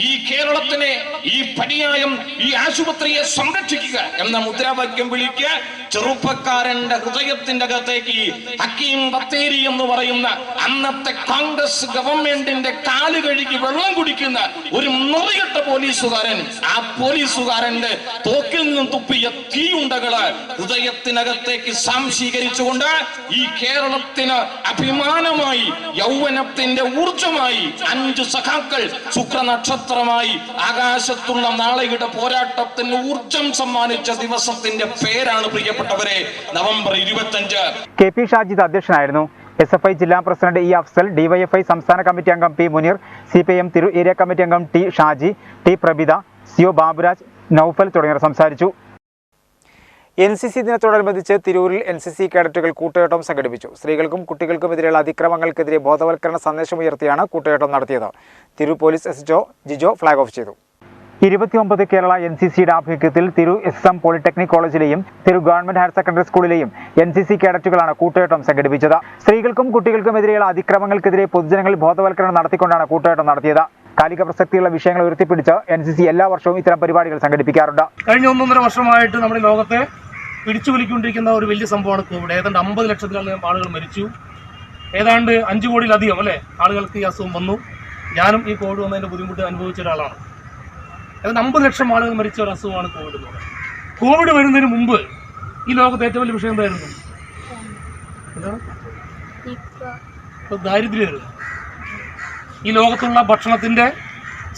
ഈ കേരളത്തിനെ, ഈ പര്യായം, ഈ ആശുപത്രിയെ സംരക്ഷിക്കുക എന്ന മുദ്രാവാക്യം വിളിക്കുക. ചെറുപ്പക്കാരന്റെ ഹൃദയത്തിന്റെ അകത്തേക്ക് ഹക്കീം ബത്തേരി എന്ന് പറയുന്ന അന്നത്തെ കോൺഗ്രസ് ഗവൺമെന്റിന്റെ കാല് കഴുകി വെള്ളം കുടിക്കുന്ന ഒരു നെറികെട്ട പോലീസുകാരൻ, ആ പോലീസുകാരന്റെ തോക്കിൽ നിന്നും തുപ്പിയ തീയുണ്ടകള് ഹൃദയത്തിനകത്തേക്ക് സാംശീകരിച്ചുകൊണ്ട് ഈ കേരളത്തിന് അഭിമാനമായി, യൗവനത്തിന്റെ ഊർജമായി 5 സഖാക്കൾ ശുക്രനക്ഷത്രമായി ആകാശത്തുള്ള നാളെയുടെ പോരാട്ടത്തിന് ഊർജം സമ്മാനിച്ച ദിവസത്തിന്റെ പേരാണ് പ്രിയപ്പെട്ടവരെ നവംബർ 25. KP ഷാജിദ് അധ്യക്ഷനായിരുന്നു. SFI ജില്ലാ പ്രസിഡന്റ് E അഫ്സൽ, DYFI സംസ്ഥാന കമ്മിറ്റി അംഗം P Muneer, CPIM Thiru area committee അംഗം T Shaji, T Prabhitha, CO Baburaj, Noufal തുടങ്ങിയവർ സംസാരിച്ചു. NCC ദിനത്തോടനുബന്ധിച്ച് തിരൂരിൽ NCC കേഡറ്റുകൾ കൂട്ടയോട്ടം സംഘടിപ്പിച്ചു. സ്ത്രീകൾക്കും കുട്ടികൾക്കുമെതിരെയുള്ള അതിക്രമങ്ങൾക്കെതിരെ ബോധവൽക്കരണ സന്ദേശമുയർത്തിയാണ് കൂട്ടയോട്ടം നടത്തിയത്. Tirur police SHO Jijo flag off ചെയ്തു. 29 കേരള NCCയുടെ ആഭിമുഖ്യത്തിൽ തിരൂർ SM പോളിടെക്നിക് കോളേജിലെയും തിരൂർ ഗവൺമെന്റ് ഹയർ സെക്കൻഡറി സ്കൂളിലെയും NCC കേഡറ്റുകളാണ് കൂട്ടയോട്ടം സംഘടിപ്പിച്ചത്. സ്ത്രീകൾക്കും കുട്ടികൾക്കുമെതിരെയുള്ള അതിക്രമങ്ങൾക്കെതിരെ പൊതുജനങ്ങളിൽ ബോധവൽക്കരണം നടത്തിക്കൊണ്ടാണ് കൂട്ടയോട്ടം നടത്തിയത്. കാലിക പ്രസക്തിയുള്ള വിഷയങ്ങൾ ഉയർത്തിപ്പിടിച്ച് NCC എല്ലാ വർഷവും ഇത്തരം പരിപാടികൾ സംഘടിപ്പിക്കാറുണ്ട്. കഴിഞ്ഞ 1.5 വർഷമായിട്ട് നമ്മുടെ ലോകത്തെ പിടിച്ചുവലിക്കൊണ്ടിരിക്കുന്ന ഒരു വലിയ സംഭവമാണ് കോവിഡ്. ഏതാണ്ട് 50 ലക്ഷത്തിലധികം ആളുകൾ മരിച്ചു. ഏതാണ്ട് 5 കോടിയിലധികം ആളുകൾക്ക് ഈ അസുഖം വന്നു. ഞാനും ഈ കോവിഡ് വന്നതിൻ്റെ ബുദ്ധിമുട്ട് അനുഭവിച്ച ഒരാളാണ്. ഏതാണ്ട് 50 ലക്ഷം ആളുകൾ മരിച്ച ഒരു അസുഖമാണ് കോവിഡ് എന്ന് പറയുന്നത്. കോവിഡ് വരുന്നതിന് മുമ്പ് ഈ ലോകത്തെ ഏറ്റവും വലിയ വിഷയം എന്തായിരുന്നു? ദാരിദ്ര്യമായിരുന്നു. ഈ ലോകത്തുള്ള ഭക്ഷണത്തിൻ്റെ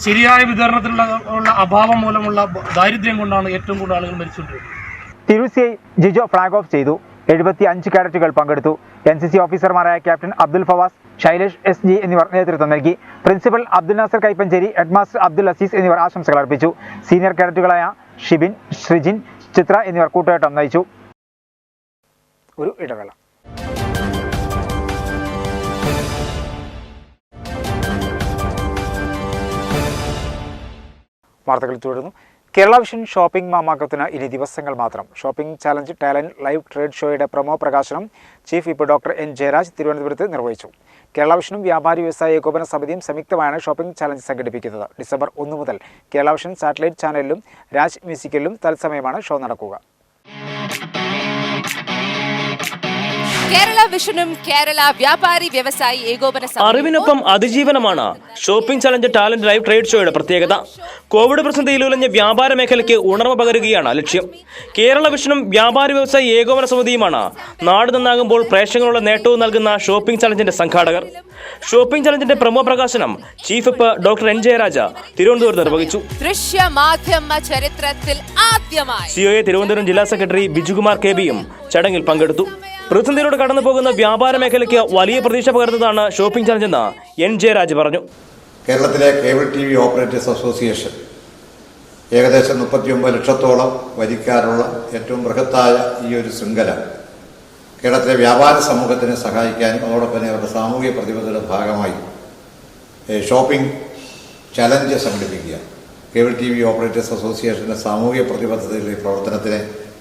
ശരിയായ വിതരണത്തിലുള്ള അഭാവം മൂലമുള്ള ദാരിദ്ര്യം കൊണ്ടാണ് ഏറ്റവും കൂടുതൽ ആളുകൾ മരിച്ചുകൊണ്ടിരിക്കുന്നത്. Tirur CI Jijo flag off ചെയ്തു. 75 കേഡറ്റുകൾ പങ്കെടുത്തു. NCC ഓഫീസർമാരായ ക്യാപ്റ്റൻ അബ്ദുൽ ഫവാസ്, ശൈലേഷ് SG എന്നിവർ നേതൃത്വം നൽകി. പ്രിൻസിപ്പൽ അബ്ദുൽ നാസർ കൈപ്പഞ്ചേരി, ഹെഡ്മാസ്റ്റർ അബ്ദുൽ അസീസ് എന്നിവർ ആശംസകൾ അർപ്പിച്ചു. സീനിയർ കേഡറ്റുകളായ ഷിബിൻ, ശ്രിജിൻ, ചിത്ര എന്നിവർ കൂട്ടയോട്ടം നയിച്ചു. ഒരു ഇടവേള. വാർത്തകൾ തുടരുന്നു. കേരള വിഷൻ ഷോപ്പിംഗ് മാമാങ്കത്തിന് ഇനി ദിവസങ്ങൾ മാത്രം. Shopping challenge talent live trade ഷോയുടെ പ്രൊമോ പ്രകാശനം chief whip doctor N Jayaraj തിരുവനന്തപുരത്ത് നിർവഹിച്ചു. കേരള വിഷനും വ്യാപാരി വ്യവസായ ഏകോപന സമിതിയും സംയുക്തമായാണ് ഷോപ്പിംഗ് ചാലഞ്ച് സംഘടിപ്പിക്കുന്നത്. ഡിസംബർ 1 മുതൽ കേരള വിഷൻ സാറ്റലൈറ്റ് ചാനലിലും രാജ് മ്യൂസിക്കലിലും തത്സമയമാണ് ഷോ നടക്കുക. കേരള വിഷനും കേരള വ്യാപാരി വ്യവസായി ഏകോപന സമിതിയും അറിവിനൊപ്പം അതിജീവനമാണ് shopping challenge talent live trade ഷോയുടെ പ്രത്യേകത. കോവിഡ് പ്രതിസന്ധിയിൽ ഉലഞ്ഞ വ്യാപാര മേഖലയ്ക്ക് ഉണർവ് പകരുകയാണ് ലക്ഷ്യം. കേരള വിഷനും വ്യാപാരി വ്യവസായി ഏകോപന സമിതിയുമാണ് നാട് നന്നാകുമ്പോൾ പ്രേക്ഷകനുള്ള നേട്ടവും നൽകുന്ന ഷോപ്പിംഗ് ചലഞ്ചിന്റെ സംഘാടകർ. ഷോപ്പിംഗ് ചലഞ്ചിന്റെ പ്രമോ പ്രകാശനം chief whip doctor N Jayaraj തിരുവനന്തപുരത്ത് നിർവഹിച്ചു. ദൃശ്യ മാധ്യമ ചരിത്രത്തിൽ ആദ്യമായി COA തിരുവനന്തപുരം ജില്ലാ സെക്രട്ടറി ബിജുകുമാർ KB ചടങ്ങിൽ പങ്കെടുത്തു. പ്രതിസന്ധിയിലൂടെ കടന്നു പോകുന്ന വ്യാപാര മേഖലയ്ക്ക് വലിയ പ്രതീക്ഷ പകർന്നതാണ് ഷോപ്പിംഗ് ചലഞ്ച് എന്ന് N ജയരാജ് പറഞ്ഞു. കേരളത്തിലെ കേബിൾ TV ഓപ്പറേറ്റേഴ്സ് അസോസിയേഷൻ ഏകദേശം 39 ലക്ഷത്തോളം വരിക്കാരുള്ള ഏറ്റവും ബൃഹത്തായ ഈ ഒരു ശൃംഖല കേരളത്തിലെ വ്യാപാര സമൂഹത്തിനെ സഹായിക്കാനും അതോടൊപ്പം തന്നെ അവരുടെ സാമൂഹിക പ്രതിബദ്ധതയുടെ ഭാഗമായി ഷോപ്പിംഗ് ചലഞ്ച് സംഘടിപ്പിക്കുക. കേബിൾ TV ഓപ്പറേറ്റേഴ്സ് അസോസിയേഷൻ്റെ സാമൂഹിക പ്രതിബദ്ധതയുടെ പ്രവർത്തനത്തിന്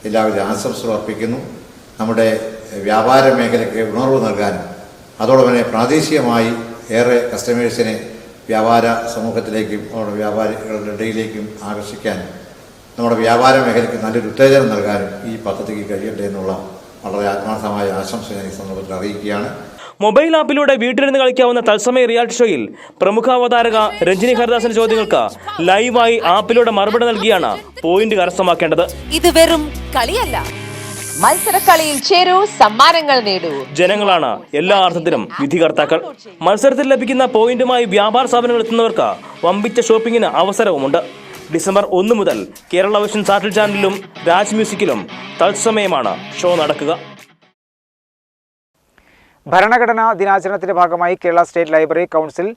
എല്ലാവിധ ആശംസകൾ അർപ്പിക്കുന്നു. നമ്മുടെ വ്യാപാര മേഖലയ്ക്ക് ഉണർവ് നൽകാനും അതോടൊപ്പം തന്നെ പ്രാദേശികമായി ഏറെ കസ്റ്റമേഴ്സിനെ വ്യാപാര സമൂഹത്തിലേക്കും നമ്മുടെ വ്യാപാരികളുടെ ഇടയിലേക്കും ആകർഷിക്കാനും നമ്മുടെ വ്യാപാര മേഖലയ്ക്ക് നല്ലൊരു ഉത്തേജനം നൽകാനും ഈ പദ്ധതിക്ക് കഴിയട്ടെ എന്നുള്ള വളരെ ആത്മാർത്ഥമായ ആശംസ ഞാൻ ഈ സന്ദർഭത്തിൽ അറിയിക്കുകയാണ്. മൊബൈൽ ആപ്പിലൂടെ വീട്ടിലിരുന്ന് കളിക്കാവുന്ന തത്സമയ റിയാലിറ്റി ഷോയിൽ പ്രമുഖ അവതാരക രഞ്ജിനി ഹരിദാസിന്റെ ചോദ്യങ്ങൾക്ക് ലൈവായി ആപ്പിലൂടെ മറുപടി നൽകിയാണ് പോയിന്റ് കരസ്ഥമാക്കേണ്ടത്. ഇത് വെറും കളിയല്ല, മത്സരക്കളിയിൽ ചേരൂ, സമ്മാനങ്ങൾ നേടൂ. ജനങ്ങളാണ് എല്ലാ അർത്ഥത്തിലും വിധികർത്താക്കൾ. മത്സരത്തിൽ ലഭിക്കുന്ന പോയിന്റുമായി വ്യാപാര സ്ഥാപനങ്ങൾ എത്തുന്നവർക്ക് വമ്പിച്ച ഷോപ്പിംഗിന് അവസരവുമുണ്ട്. ഡിസംബർ 1 മുതൽ കേരള വിഷൻ സാറ്റലൈറ്റ് ചാനലിലും രാജ് മ്യൂസിക്കിലും തത്സമയമാണ് ഷോ നടക്കുക. ഭരണഘടനാ ദിനാചരണത്തിന്റെ ഭാഗമായി കേരള സ്റ്റേറ്റ് ലൈബ്രറി കൗൺസിൽ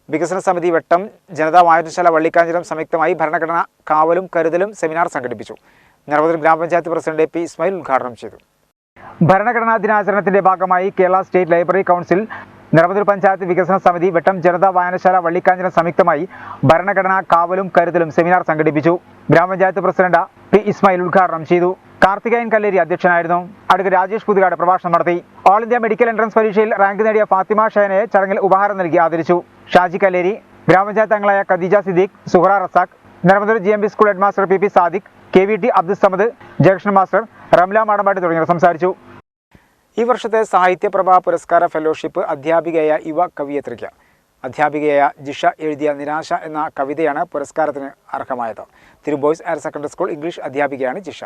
വികസന സമിതി വെട്ടം ജനതാ വായനശാല വള്ളിക്കാഞ്ചിറം സംയുക്തമായി ഭരണഘടനാ കാവലും കരുതലും സെമിനാർ സംഘടിപ്പിച്ചു. നിറവൂർ ഗ്രാമപഞ്ചായത്ത് പ്രസിഡന്റ് പി ഇസ്മായിൽ ഉദ്ഘാടനം ചെയ്തു. ഭരണഘടനാ ദിനാചരണത്തിന്റെ ഭാഗമായി Kerala state library council Niravoor panchayat വികസന സമിതി വെട്ടം ജനതാ വായനശാല വള്ളിക്കാഞ്ചിറം സംയുക്തമായി ഭരണഘടനാ കാവലും കരുതലും സെമിനാർ സംഘടിപ്പിച്ചു. ഗ്രാമപഞ്ചായത്ത് പ്രസിഡന്റ് പി ഇസ്മായിൽ ഉദ്ഘാടനം ചെയ്തു. കാർത്തികേയൻ കല്ലേരി അധ്യക്ഷനായിരുന്നു. അഡ്വക്കേറ്റ് രാജേഷ് പുതുകാട് പ്രഭാഷണം നടത്തി. ഓൾ ഇന്ത്യ മെഡിക്കൽ എൻട്രൻസ് പരീക്ഷയിൽ റാങ്ക് നേടിയ ഫാത്തിമ ഷേനയെ ചടങ്ങിൽ ഉപഹാരം നൽകി ആദരിച്ചു. ഷാജി കല്ലേരി, ഗ്രാമപഞ്ചായത്ത് അംഗങ്ങളായ Khadeeja Siddique, Suhara Razak, Niravoor GMB school headmaster PP Sadiq, KVT Abdul Samad, Jayakrishnan master, Ramla Madambadi തുടങ്ങിയവർ സംസാരിച്ചു. ഈ വർഷത്തെ സാഹിത്യപ്രഭ പുരസ്കാര ഫെലോഷിപ്പ് അധ്യാപികയായ യുവ കവിയത്രിക്ക് അധ്യാപികയായ ജിഷ എഴുതിയ നിരാശ എന്ന കവിതയാണ് പുരസ്കാരത്തിന് അർഹമായത്. Tirur boys higher secondary school English അധ്യാപികയാണ് ജിഷ.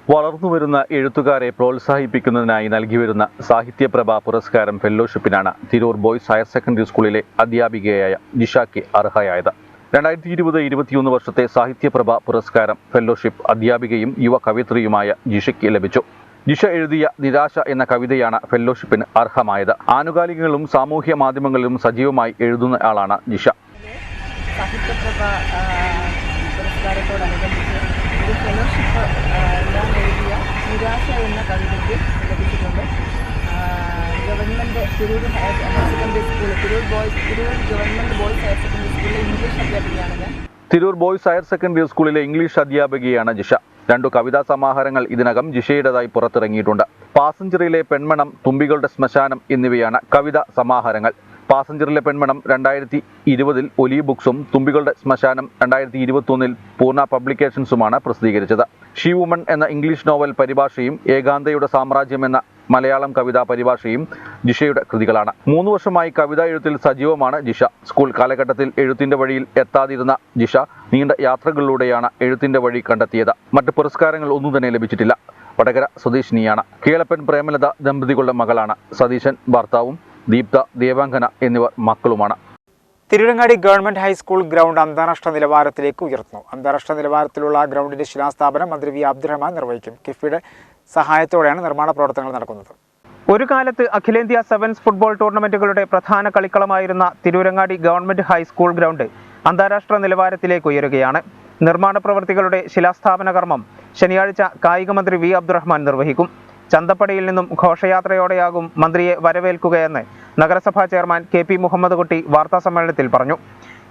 വളർന്നുവരുന്ന എഴുത്തുകാരെ പ്രോത്സാഹിപ്പിക്കുന്നതിനായി നൽകിവരുന്ന സാഹിത്യപ്രഭ പുരസ്കാരം ഫെലോഷിപ്പിനാണ് തിരൂർ ബോയ്സ് ഹയർ സെക്കൻഡറി സ്കൂളിലെ അധ്യാപികയായ ജിഷയ്ക്ക് അർഹയായത്. 2020-21 വർഷത്തെ സാഹിത്യപ്രഭ പുരസ്കാരം ഫെലോഷിപ്പ് അധ്യാപികയും യുവ കവിത്രിയുമായ ജിഷയ്ക്ക് ലഭിച്ചു. ജിഷ എഴുതിയ നിരാശ എന്ന കവിതയാണ് ഫെലോഷിപ്പിന് അർഹമായത്. ആനുകാലികങ്ങളും സാമൂഹ്യ മാധ്യമങ്ങളിലും സജീവമായി എഴുതുന്ന ആളാണ് ജിഷ. സാഹിത്യപ്രഭ പുരസ്കാരത്തോടനുബന്ധിച്ച് ഒരു ഫെലോഷിപ്പ് ഞാൻ എഴുതിയ നിരാശ എന്ന കവിതയ്ക്ക് ലഭിച്ചിട്ടുണ്ട്. Government Tirur higher secondary school Tirur government boys higher secondary സ്കൂളിലെ ഇംഗ്ലീഷ് അധ്യാപികയാണ് ഞാൻ. തിരൂർ ബോയ്സ് ഹയർ സെക്കൻഡറി സ്കൂളിലെ ഇംഗ്ലീഷ് അധ്യാപികയാണ് ജിഷ. 2 കവിതാ സമാഹാരങ്ങൾ ഇതിനകം ജിഷയുടേതായി പുറത്തിറങ്ങിയിട്ടുണ്ട്. പാസഞ്ചറിലെ പെൺമണം, തുമ്പികളുടെ ശ്മശാനം എന്നിവയാണ് കവിതാ സമാഹാരങ്ങൾ. പാസഞ്ചറിലെ പെൺമണം 2020 ഒലീവ് ബുക്സും തുമ്പികളുടെ ശ്മശാനം 2021 പൂർണ്ണ പബ്ലിക്കേഷൻസുമാണ് പ്രസിദ്ധീകരിച്ചത്. ഷീ വുമൺ എന്ന ഇംഗ്ലീഷ് നോവൽ പരിഭാഷയും ഏകാന്തയുടെ സാമ്രാജ്യം എന്ന മലയാളം കവിതാ പരിഭാഷയും ജിഷയുടെ കൃതികളാണ്. 3 വർഷമായി കവിതാ എഴുത്തിൽ സജീവമാണ് ജിഷ. സ്കൂൾ കാലഘട്ടത്തിൽ എഴുത്തിന്റെ വഴിയിൽ എത്താതിരുന്ന ജിഷ നീണ്ട യാത്രകളിലൂടെയാണ് എഴുത്തിന്റെ വഴി കണ്ടെത്തിയത്. മറ്റ് പുരസ്കാരങ്ങൾ ഒന്നും തന്നെ ലഭിച്ചിട്ടില്ല. വടകര സ്വദേശിനിയാണ്. കേളപ്പൻ പ്രേമലത ദമ്പതികളുടെ മകളാണ്. സതീശൻ ഭർത്താവും ദീപ്ത, ദേവാംഗന എന്നിവർ മക്കളുമാണ്. തിരുരങ്ങാടി ഗവൺമെന്റ് ഹൈസ്കൂൾ ഗ്രൗണ്ട് അന്താരാഷ്ട്ര നിലവാരത്തിലേക്ക് ഉയർത്തുന്നു. അന്താരാഷ്ട്ര നിലവാരത്തിലുള്ള ഗ്രൗണ്ടിന്റെ ശിലാസ്ഥാപനം മന്ത്രി വി അബ്ദുറഹ്മാൻ നിർവഹിക്കും. കിഫ്ബിയുടെ സഹായത്തോടെയാണ് നിർമ്മാണ പ്രവർത്തനങ്ങൾ നടക്കുന്നത്. ഒരു കാലത്ത് അഖിലേന്ത്യാ സെവൻസ് ഫുട്ബോൾ ടൂർണമെന്റുകളുടെ പ്രധാന കളിക്കളമായിരുന്ന തിരൂരങ്ങാടി ഗവൺമെന്റ് ഹൈസ്കൂൾ ഗ്രൗണ്ട് അന്താരാഷ്ട്ര നിലവാരത്തിലേക്ക് ഉയരുകയാണ്. നിർമ്മാണ പ്രവൃത്തികളുടെ ശിലാസ്ഥാപന കർമ്മം ശനിയാഴ്ച കായിക മന്ത്രി വി അബ്ദുറഹ്മാൻ നിർവഹിക്കും. ചന്തപ്പടിയിൽ നിന്നും ഘോഷയാത്രയോടെയാകും മന്ത്രിയെ വരവേൽക്കുകയെന്ന് നഗരസഭാ ചെയർമാൻ KP മുഹമ്മദ് കുട്ടി വാർത്താസമ്മേളനത്തിൽ പറഞ്ഞു.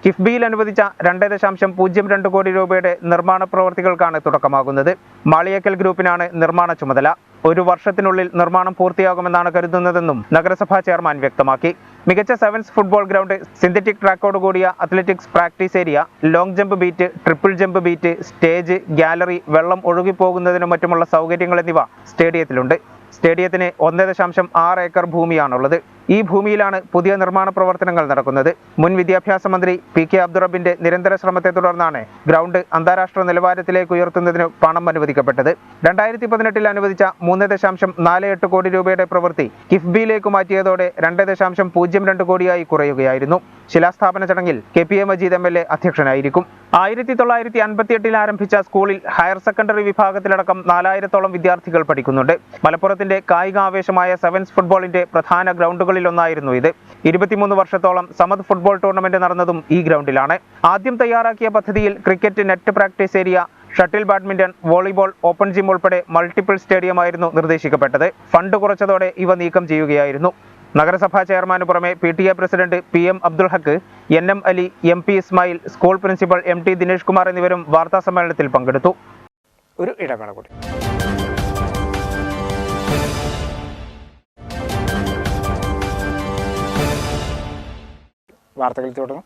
കിഫ്ബിയിൽ അനുവദിച്ച 2.02 കോടി രൂപയുടെ നിർമ്മാണ പ്രവൃത്തികൾക്കാണ് തുടക്കമാകുന്നത്. മാളിയേക്കൽ ഗ്രൂപ്പിനാണ് നിർമ്മാണ ചുമതല. 1 വർഷത്തിനുള്ളിൽ നിർമ്മാണം പൂർത്തിയാകുമെന്നാണ് കരുതുന്നതെന്നും നഗരസഭാ ചെയർമാൻ വ്യക്തമാക്കി. മികച്ച സെവൻസ് ഫുട്ബോൾ ഗ്രൗണ്ട്, സിന്തറ്റിക് ട്രാക്കോട് കൂടിയ athletics practice area, long jump beat, triple jump beat, stage, gallery, വെള്ളം ഒഴുകിപ്പോകുന്നതിനും മറ്റുമുള്ള സൗകര്യങ്ങൾ എന്നിവ സ്റ്റേഡിയത്തിലുണ്ട്. സ്റ്റേഡിയത്തിന് 1.6 ഏക്കർ ഭൂമിയാണുള്ളത്. ഈ ഭൂമിയിലാണ് പുതിയ നിർമ്മാണ പ്രവർത്തനങ്ങൾ നടക്കുന്നത്. മുൻ വിദ്യാഭ്യാസ മന്ത്രി PK അബ്ദുറബിന്റെ നിരന്തര ശ്രമത്തെ തുടർന്നാണ് ഗ്രൗണ്ട് അന്താരാഷ്ട്ര നിലവാരത്തിലേക്ക് ഉയർത്തുന്നതിന് പണം അനുവദിക്കപ്പെട്ടത്. 2018 അനുവദിച്ച 3.48 കോടി രൂപയുടെ പ്രവൃത്തി കിഫ്ബിയിലേക്ക് മാറ്റിയതോടെ 2.02 കോടിയായി കുറയുകയായിരുന്നു. ശിലാസ്ഥാപന ചടങ്ങിൽ KPA മജീദ് MLA അധ്യക്ഷനായിരിക്കും. 1958 ആരംഭിച്ച സ്കൂളിൽ ഹയർ സെക്കൻഡറി വിഭാഗത്തിലടക്കം 4000-ഓളം വിദ്യാർത്ഥികൾ പഠിക്കുന്നുണ്ട്. മലപ്പുറത്തിന്റെ കായിക ആവേശമായ സെവൻസ് ഫുട്ബോളിന്റെ പ്രധാന ഗ്രൗണ്ടുകളിലൊന്നായിരുന്നു ഇത്. 23 വർഷത്തോളം സമദ് ഫുട്ബോൾ ടൂർണമെന്റ് നടന്നതും ഈ ഗ്രൗണ്ടിലാണ്. ആദ്യം തയ്യാറാക്കിയ പദ്ധതിയിൽ cricket, net practice area, shuttle badminton, volleyball, open gym ഉൾപ്പെടെ മൾട്ടിപ്പിൾ സ്റ്റേഡിയമായിരുന്നു നിർദ്ദേശിക്കപ്പെട്ടത്. ഫണ്ട് കുറച്ചതോടെ ഇവ നീക്കം ചെയ്യുകയായിരുന്നു. നഗരസഭാ ചെയർമാനു പുറമെ PTA president PM Abdul Haq, NM Ali, MP Ismail, school principal MT Dinesh Kumar എന്നിവരും വാർത്താസമ്മേളനത്തിൽ പങ്കെടുത്തു. ഒരു ഇടവേള കൂടി. വാർത്തകൾ തുടർന്നു.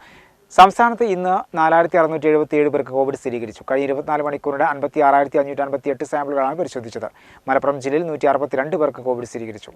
സംസ്ഥാനത്ത് ഇന്ന് 4677 പേർക്ക് കോവിഡ് സ്ഥിരീകരിച്ചു. കഴിഞ്ഞ 24 മണിക്കൂറിടെ 56,558 സാമ്പിളുകളാണ് പരിശോധിച്ചത്. മലപ്പുറം ജില്ലയിൽ 162 പേർക്ക് കോവിഡ് സ്ഥിരീകരിച്ചു.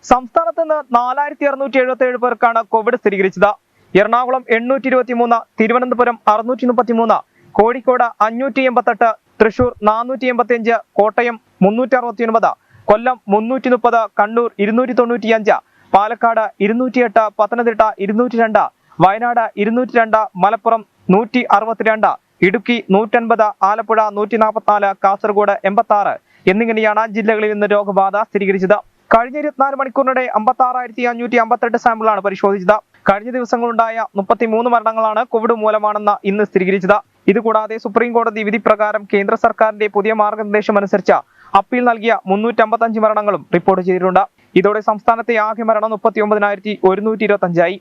സംസ്ഥാനത്ത് നിന്ന് 4677 പേർക്കാണ് കോവിഡ് സ്ഥിരീകരിച്ചത്. എറണാകുളം 823, തിരുവനന്തപുരം 633, കോഴിക്കോട് 588, തൃശൂർ 485, കോട്ടയം 369, കൊല്ലം 330, കണ്ണൂർ 295, പാലക്കാട് 208, പത്തനംതിട്ട 202, വയനാട് 202, മലപ്പുറം 162, ഇടുക്കി 150, ആലപ്പുഴ 144, കാസർഗോഡ് 86 എന്നിങ്ങനെയാണ് ജില്ലകളിൽ നിന്ന് രോഗബാധ സ്ഥിരീകരിച്ചത്. കഴിഞ്ഞ 24 മണിക്കൂറിനിടെ 56,552 സാമ്പിളാണ് പരിശോധിച്ചത്. കഴിഞ്ഞ ദിവസങ്ങളുണ്ടായ 33 മരണങ്ങളാണ് കോവിഡ് മൂലമാണെന്ന് ഇന്ന് സ്ഥിരീകരിച്ചത്. ഇതുകൂടാതെ സുപ്രീം കോടതി വിധി പ്രകാരം കേന്ദ്ര സർക്കാരിന്റെ പുതിയ മാർഗനിർദ്ദേശം അനുസരിച്ച് അപ്പീൽ നൽകിയ 355 മരണങ്ങളും റിപ്പോർട്ട് ചെയ്തിട്ടുണ്ട്. ഇതോടെ സംസ്ഥാനത്തെ ആകെ മരണം 39,125ആയി.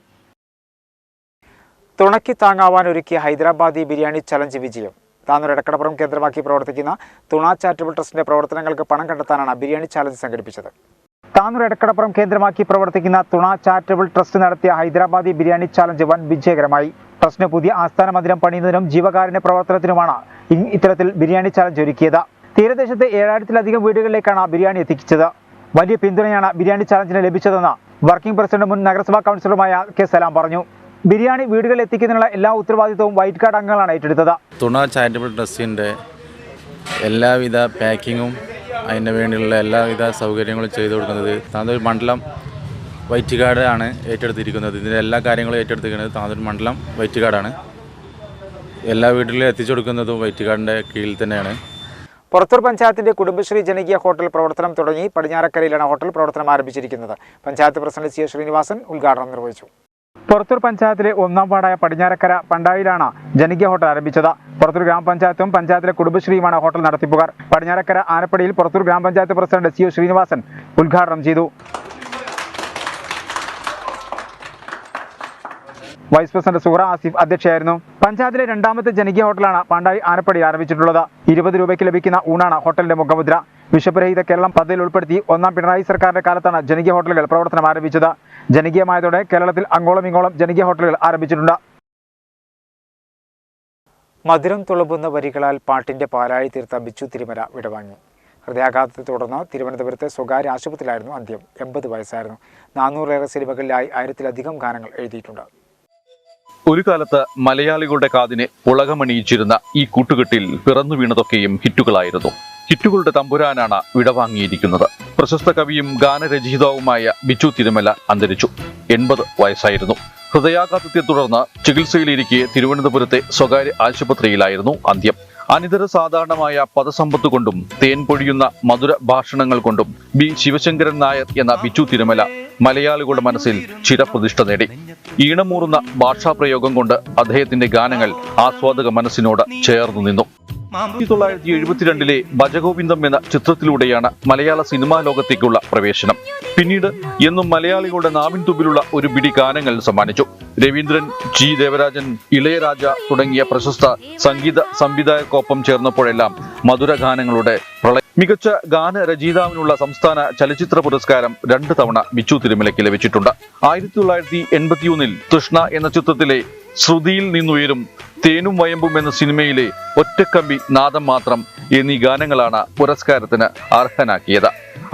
തുണയ്ക്ക് താങ്ങാവാൻ ഒരുക്കിയ ഹൈദരാബാദി ബിരിയാണി ചലഞ്ച് വിജയം. താനൂർ എടക്കടപ്പുറം കേന്ദ്രമാക്കി പ്രവർത്തിക്കുന്ന തുണ ചാരിറ്റബിൾ ട്രസ്റ്റിന്റെ പ്രവർത്തനങ്ങൾക്ക് പണം കണ്ടെത്താനാണ് ബിരിയാണി ചലഞ്ച് സംഘടിപ്പിച്ചത്. താനൂർ എടക്കടപ്പുറം കേന്ദ്രമാക്കി പ്രവർത്തിക്കുന്ന തുണ ചാരിറ്റബിൾ ട്രസ്റ്റ് നടത്തിയ ഹൈദരാബാദി ബിരിയാണി ചലഞ്ച് വൻ വിജയകരമായി. ട്രസ്റ്റിന് പുതിയ ആസ്ഥാന മന്ദിരം പണിയുന്നതിനും ജീവകാരുണ്യ പ്രവർത്തനത്തിനുമാണ് ഇത്തരത്തിൽ ബിരിയാണി ചലഞ്ച് ഒരുക്കിയത്. തീരദേശത്തെ 7000-ലധികം വീടുകളിലേക്കാണ് ബിരിയാണി എത്തിച്ചത്. വലിയ പിന്തുണയാണ് ബിരിയാണി ചലഞ്ചിന് ലഭിച്ചതെന്ന് വർക്കിംഗ് പ്രസിഡന്റ് മുൻ നഗരസഭാ കൗൺസിലറുമായ കെ സലാം പറഞ്ഞു. ബിരിയാണി വീടുകളിൽ എത്തിക്കുന്നതിനുള്ള എല്ലാ ഉത്തരവാദിത്വവും വൈറ്റ് കാർഡ് അംഗങ്ങളാണ് ഏറ്റെടുത്തത്. തുണ ചാരിറ്റബിൾ ട്രസ്റ്റിൻ്റെ എല്ലാവിധ പാക്കിങ്ങും അതിന് വേണ്ടിയുള്ള എല്ലാവിധ സൗകര്യങ്ങളും ചെയ്തു കൊടുക്കുന്നത് താനൂർ മണ്ഡലം വൈറ്റ് കാർഡ് ആണ് ഏറ്റെടുത്തിരിക്കുന്നത്. ഇതിൻ്റെ എല്ലാ കാര്യങ്ങളും ഏറ്റെടുത്തിരിക്കുന്നത് താനൂർ മണ്ഡലം വൈറ്റ് കാർഡാണ്. എല്ലാ വീട്ടിലും എത്തിച്ചു കൊടുക്കുന്നതും വൈറ്റ് കാർഡിൻ്റെ കീഴിൽ തന്നെയാണ്. പുറത്തൂർ പഞ്ചായത്തിന്റെ കുടുംബശ്രീ ജനകീയ ഹോട്ടൽ പ്രവർത്തനം തുടങ്ങി. പടിഞ്ഞാറക്കരയിലാണ് ഹോട്ടൽ പ്രവർത്തനം ആരംഭിച്ചിരിക്കുന്നത്. പഞ്ചായത്ത് പ്രസിഡന്റ് സി ശ്രീനിവാസൻ ഉദ്ഘാടനം നിർവഹിച്ചു. പുറത്തൂർ പഞ്ചായത്തിലെ 1-ാം വാർഡായ പടിഞ്ഞാറക്കര പണ്ടായിലാണ് ജനകീയ ഹോട്ടൽ ആരംഭിച്ചത്. പുറത്തൂർ ഗ്രാമപഞ്ചായത്തും പഞ്ചായത്തിലെ കുടുംബശ്രീയുമാണ് ഹോട്ടൽ നടത്തിപ്പുകാർ. പടിഞ്ഞാറക്കര ആനപ്പടിയിൽ പുറത്തൂർ ഗ്രാമപഞ്ചായത്ത് പ്രസിഡന്റ് സി ശ്രീനിവാസൻ ഉദ്ഘാടനം ചെയ്തു. വൈസ് പ്രസിഡന്റ് സുഹറ ആസിഫ് അധ്യക്ഷയായിരുന്നു. പഞ്ചായത്തിലെ 2ാമത്തെ ജനകീയ ഹോട്ടലാണ് പാണ്ടായി ആനപ്പടി ആരംഭിച്ചിട്ടുള്ളത്. 20 രൂപയ്ക്ക് ലഭിക്കുന്ന ഊണാണ് ഹോട്ടലിന്റെ മുഖമുദ്ര. വിശപ്പുരഹിത കേരളം പദ്ധതിയിൽ ഉൾപ്പെടുത്തി 1-ാം പിണറായി സർക്കാരിന്റെ കാലത്താണ് ജനകീയ ഹോട്ടലുകൾ പ്രവർത്തനം ആരംഭിച്ചത്. ജനകീയമായതോടെ കേരളത്തിൽ അങ്ങോളം ഇങ്ങോളം ജനകീയ ഹോട്ടലുകൾ ആരംഭിച്ചിട്ടുണ്ട്. മധുരം തുളുമ്പുന്ന വരികളാൽ പാട്ടിന്റെ പാലാഴി തീർത്ത ബിച്ചു തിരുമല വിടവാങ്ങി. ഹൃദയാഘാതത്തെ തുടർന്ന് തിരുവനന്തപുരത്തെ സ്വകാര്യ ആശുപത്രിയിലായിരുന്നു അന്ത്യം. 80 വയസ്സായിരുന്നു. 400-ലേറെ സിനിമകളിലായി 1000-ലധികം ഗാനങ്ങൾ എഴുതിയിട്ടുണ്ട്. ഒരു കാലത്ത് മലയാളികളുടെ കാതിനെ പുളകമണിയിച്ചിരുന്ന ഈ കൂട്ടുകെട്ടിൽ പിറന്നു വീണതൊക്കെയും ഹിറ്റുകളായിരുന്നു. ഹിറ്റുകളുടെ തമ്പുരാനാണ് വിടവാങ്ങിയിരിക്കുന്നത്. പ്രശസ്ത കവിയും ഗാനരചയിതാവുമായ ബിച്ചു തിരുമല അന്തരിച്ചു. 80 വയസ്സായിരുന്നു. ഹൃദയാഘാതത്തെ തുടർന്ന് ചികിത്സയിലിരിക്കെ തിരുവനന്തപുരത്തെ സ്വകാര്യ ആശുപത്രിയിലായിരുന്നു അന്ത്യം. അനിതര സാധാരണമായ പദസമ്പത്ത് കൊണ്ടും തേൻ പൊഴിയുന്ന മധുര ഭാഷണങ്ങൾ കൊണ്ടും ബി ശിവശങ്കരൻ നായർ എന്ന ബിച്ചു തിരുമല മലയാളികളുടെ മനസ്സിൽ ചിരപ്രതിഷ്ഠ നേടി. ഈണമൂറുന്ന ഭാഷാപ്രയോഗം കൊണ്ട് അദ്ദേഹത്തിന്റെ ഗാനങ്ങൾ ആസ്വാദക മനസ്സിനോട് ചേർന്നു നിന്നു. 1972-ലെ ഭജഗോവിന്ദം എന്ന ചിത്രത്തിലൂടെയാണ് മലയാള സിനിമാ ലോകത്തേക്കുള്ള പ്രവേശനം. പിന്നീട് എന്നും മലയാളികളുടെ നാവിൻ തുമ്പിലുള്ള ഒരു പിടി ഗാനങ്ങൾ സമ്മാനിച്ചു. രവീന്ദ്രൻ, ജി ദേവരാജൻ, ഇളയരാജ തുടങ്ങിയ പ്രശസ്ത സംഗീത സംവിധായകർക്കൊപ്പം ചേർന്നപ്പോഴെല്ലാം മധുര ഗാനങ്ങളുടെ പ്രളയം. മികച്ച ഗാനരചയിതാവിനുള്ള സംസ്ഥാന ചലച്ചിത്ര പുരസ്കാരം 2 തവണ ബിച്ചു തിരുമലയ്ക്ക് ലഭിച്ചിട്ടുണ്ട്. 1981-ൽ തൃഷ്ണ എന്ന ചിത്രത്തിലെ ശ്രുതിയിൽ നിന്നുയരും, തേനും വയമ്പും എന്ന സിനിമയിലെ ഒറ്റക്കമ്പി നാദം മാത്രം എന്നീ ഗാനങ്ങളാണ് പുരസ്കാരത്തിന് അർഹനാക്കിയത്.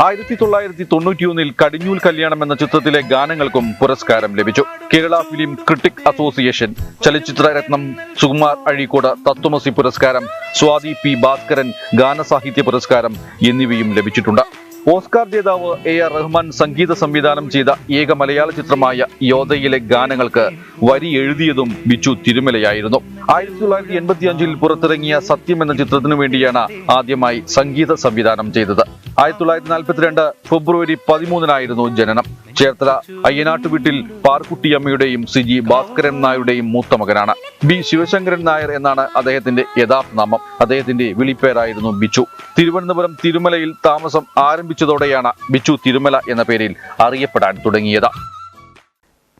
1991-ൽ കടിഞ്ഞൂൽ കല്യാണം എന്ന ചിത്രത്തിലെ ഗാനങ്ങൾക്കും പുരസ്കാരം ലഭിച്ചു. കേരള ഫിലിം ക്രിട്ടിക് അസോസിയേഷൻ, ചലച്ചിത്ര രത്നം സുകുമാർ അഴീക്കോട് തത്വമസി പുരസ്കാരം, സ്വാതി പി ഭാസ്കരൻ ഗാനസാഹിത്യ പുരസ്കാരം എന്നിവയും ലഭിച്ചിട്ടുണ്ട്. ഓസ്കാർ ജേതാവ് AR റഹ്മാൻ സംഗീത സംവിധാനം ചെയ്ത ഏക മലയാള ചിത്രമായ യോധയിലെ ഗാനങ്ങൾക്ക് വരി എഴുതിയതും ബിച്ചു തിരുമലയായിരുന്നു. 1985-ൽ പുറത്തിറങ്ങിയ സത്യം എന്ന ചിത്രത്തിനു വേണ്ടിയാണ് ആദ്യമായി സംഗീത സംവിധാനം ചെയ്തത്. 1942 ഫെബ്രുവരി 13-നായിരുന്നു ജനനം. ചേർത്തല അയ്യനാട്ട് വീട്ടിൽ പാർക്കുട്ടിയമ്മയുടെയും സിജി ഭാസ്കരൻ നായരുടെയും മൂത്ത മകനാണ്. ബി ശിവശങ്കരൻ നായർ എന്നാണ് അദ്ദേഹത്തിന്റെ യഥാർത്ഥ നാമം. അദ്ദേഹത്തിന്റെ വിളിപ്പേരായിരുന്നു ബിച്ചു. തിരുവനന്തപുരം തിരുമലയിൽ താമസം ആരംഭിച്ചതോടെയാണ് ബിച്ചു തിരുമല എന്ന പേരിൽ അറിയപ്പെടാൻ തുടങ്ങിയത്.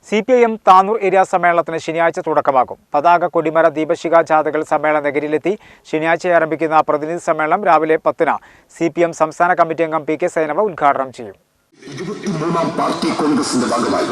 CPIM താനൂർ ഏരിയ സമ്മേളനത്തിന് ശനിയാഴ്ച തുടക്കമാകും. പതാക, കൊടിമര, ദീപശിഖ ജാഥകൾ സമ്മേളന നഗരിയിലെത്തി. ശനിയാഴ്ച ആരംഭിക്കുന്ന പ്രതിനിധി സമ്മേളനം രാവിലെ 10-ന് CPM സംസ്ഥാന കമ്മിറ്റി അംഗം PK സൈനവ ഉദ്ഘാടനം ചെയ്യും. 23-ാം പാർട്ടി കോൺഗ്രസിന്റെ ഭാഗമായി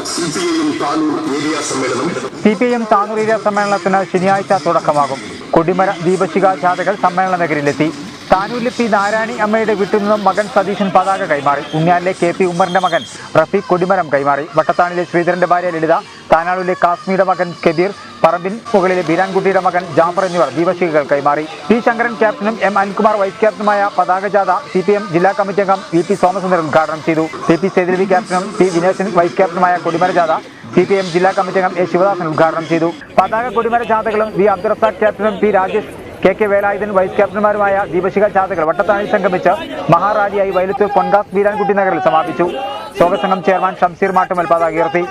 CPIM താനൂർ ഏരിയ സമ്മേളനത്തിന് ശനിയാഴ്ച തുടക്കമാകും. കൊടിമര, ദീപശിഖ ജാഥകൾ സമ്മേളന നഗരിയിലെത്തി. താനൂരിലെ പി നാരായണി അമ്മയുടെ വീട്ടിൽ നിന്നും മകൻ സതീശൻ പതാക കൈമാറി. ഉണ്ണിയാലിലെ KP ഉമ്മറിന്റെ മകൻ റഫീഖ് കൊടിമരം കൈമാറി. വട്ടത്താണിലെ ശ്രീധരന്റെ ഭാര്യ ലളിത, താനാളൂരിലെ കാശ്മീരുടെ മകൻ കബീർ, പറമ്പിൻ മുകളിലെ ബീരാൻകുട്ടിയുടെ മകൻ ജാഫർ എന്നിവർ ദീപശിഖകൾ കൈമാറി. P ശങ്കരൻ ക്യാപ്റ്റനും M അനിൽകുമാർ വൈസ് ക്യാപ്റ്റനുമായ പതാക ജാഥ CPM ജില്ലാ കമ്മിറ്റി അംഗം VP സോമസുന്ദരൻ ഉദ്ഘാടനം ചെയ്തു. CP സേതുലവി ക്യാപ്റ്റനും P വിനേശൻ വൈസ് ക്യാപ്റ്റനുമായ കൊടിമര ജാഥ CPM ജില്ലാ കമ്മിറ്റി അംഗം A ശിവദാസൻ ഉദ്ഘാടനം ചെയ്തു. പതാക, കൊടിമര ജാഥകളും V അബ്ദുറസാഖ് ക്യാപ്റ്റനും P Rajesh, KK Velayudhan vice ക്യാപ്റ്റന്മാരുമായ ദീപശിഖ ജാഥകൾ വട്ടത്താണി സംഗമിച്ച് മഹാറാലിയായി വൈലത്തൂർ പൊൻകാസ് ബീരാൻകുട്ടി നഗറിൽ സമാപിച്ചു. സ്വാഗത സംഘം ചെയർമാൻ ഷംസീർ മാട്ടുമൽ പതാക ഉയർത്തി.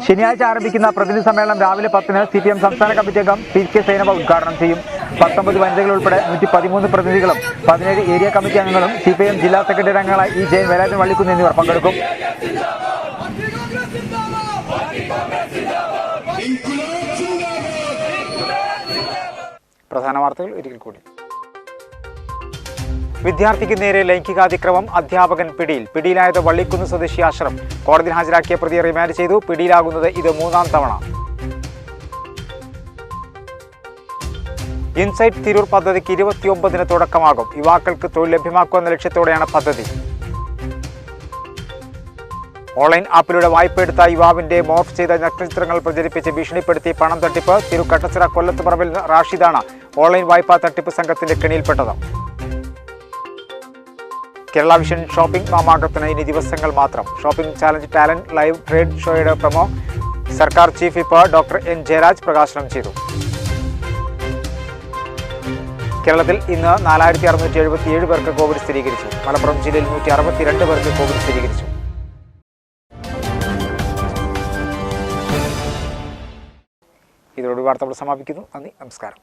ശനിയാഴ്ച ആരംഭിക്കുന്ന പ്രതിനിധി സമ്മേളനം രാവിലെ 10-ന് CPM സംസ്ഥാന കമ്മിറ്റി അംഗം PK സൈനബ ഉദ്ഘാടനം ചെയ്യും. 19 വനിതകൾ ഉൾപ്പെടെ 113 പ്രതിനിധികളും 17 ഏരിയ കമ്മിറ്റി അംഗങ്ങളും CPM ജില്ലാ സെക്രട്ടറി അംഗങ്ങളായി E. ജയൻ, വേലായുധൻ വള്ളിക്കുന്ന് എന്നിവർ പങ്കെടുക്കും. പ്രധാന വാർത്തകൾ ഒരിക്കൽ കൂടി. വിദ്യാർത്ഥിക്ക് നേരെ ലൈംഗികാതിക്രമം, അധ്യാപകൻ പിടിയിലായത് വള്ളിക്കുന്ന് സ്വദേശി അഷ്റഫ്. കോടതിയിൽ ഹാജരാക്കിയ പ്രതിയെ റിമാൻഡ് ചെയ്തു. പിടിയിലാകുന്നത് ഇത് 3ാം തവണ. ഇൻസൈറ്റ് തിരൂർ പദ്ധതിക്ക് 29-ന് തുടക്കമാകും. യുവാക്കൾക്ക് തൊഴിൽ ലഭ്യമാക്കുക എന്ന ലക്ഷ്യത്തോടെയാണ് പദ്ധതി. ഓൺലൈൻ ആപ്പിലൂടെ വായ്പയെടുത്ത യുവാവിന്റെ മോർഫ് ചെയ്ത നഗ്നചിത്രങ്ങൾ പ്രചരിപ്പിച്ച് ഭീഷണിപ്പെടുത്തി പണം തട്ടിപ്പ്. തിരുക്കട്ടച്ചിറ കൊല്ലത്തുപറമ്പിൽ റാഷിദാണ് ഓൺലൈൻ വായ്പാ തട്ടിപ്പ് സംഘത്തിന്റെ കെണിയിൽപ്പെട്ടത്. കേരള വിഷൻ ഷോപ്പിംഗ് മാമാങ്കത്തിന് ഇനി ദിവസങ്ങൾ മാത്രം. Shopping challenge talent live trade ഷോയുടെ പ്രമോ സർക്കാർ chief whip doctor N. Jayaraj പ്രകാശനം ചെയ്തു. കേരളത്തിൽ ഇന്ന് 4677 പേർക്ക് കോവിഡ് സ്ഥിരീകരിച്ചു. മലപ്പുറം ജില്ലയിൽ 162 പേർക്ക് കോവിഡ് സ്ഥിരീകരിച്ചു. ഇതോടെ വാർത്തകൾ സമാപിക്കുന്നു. നന്ദി, നമസ്കാരം.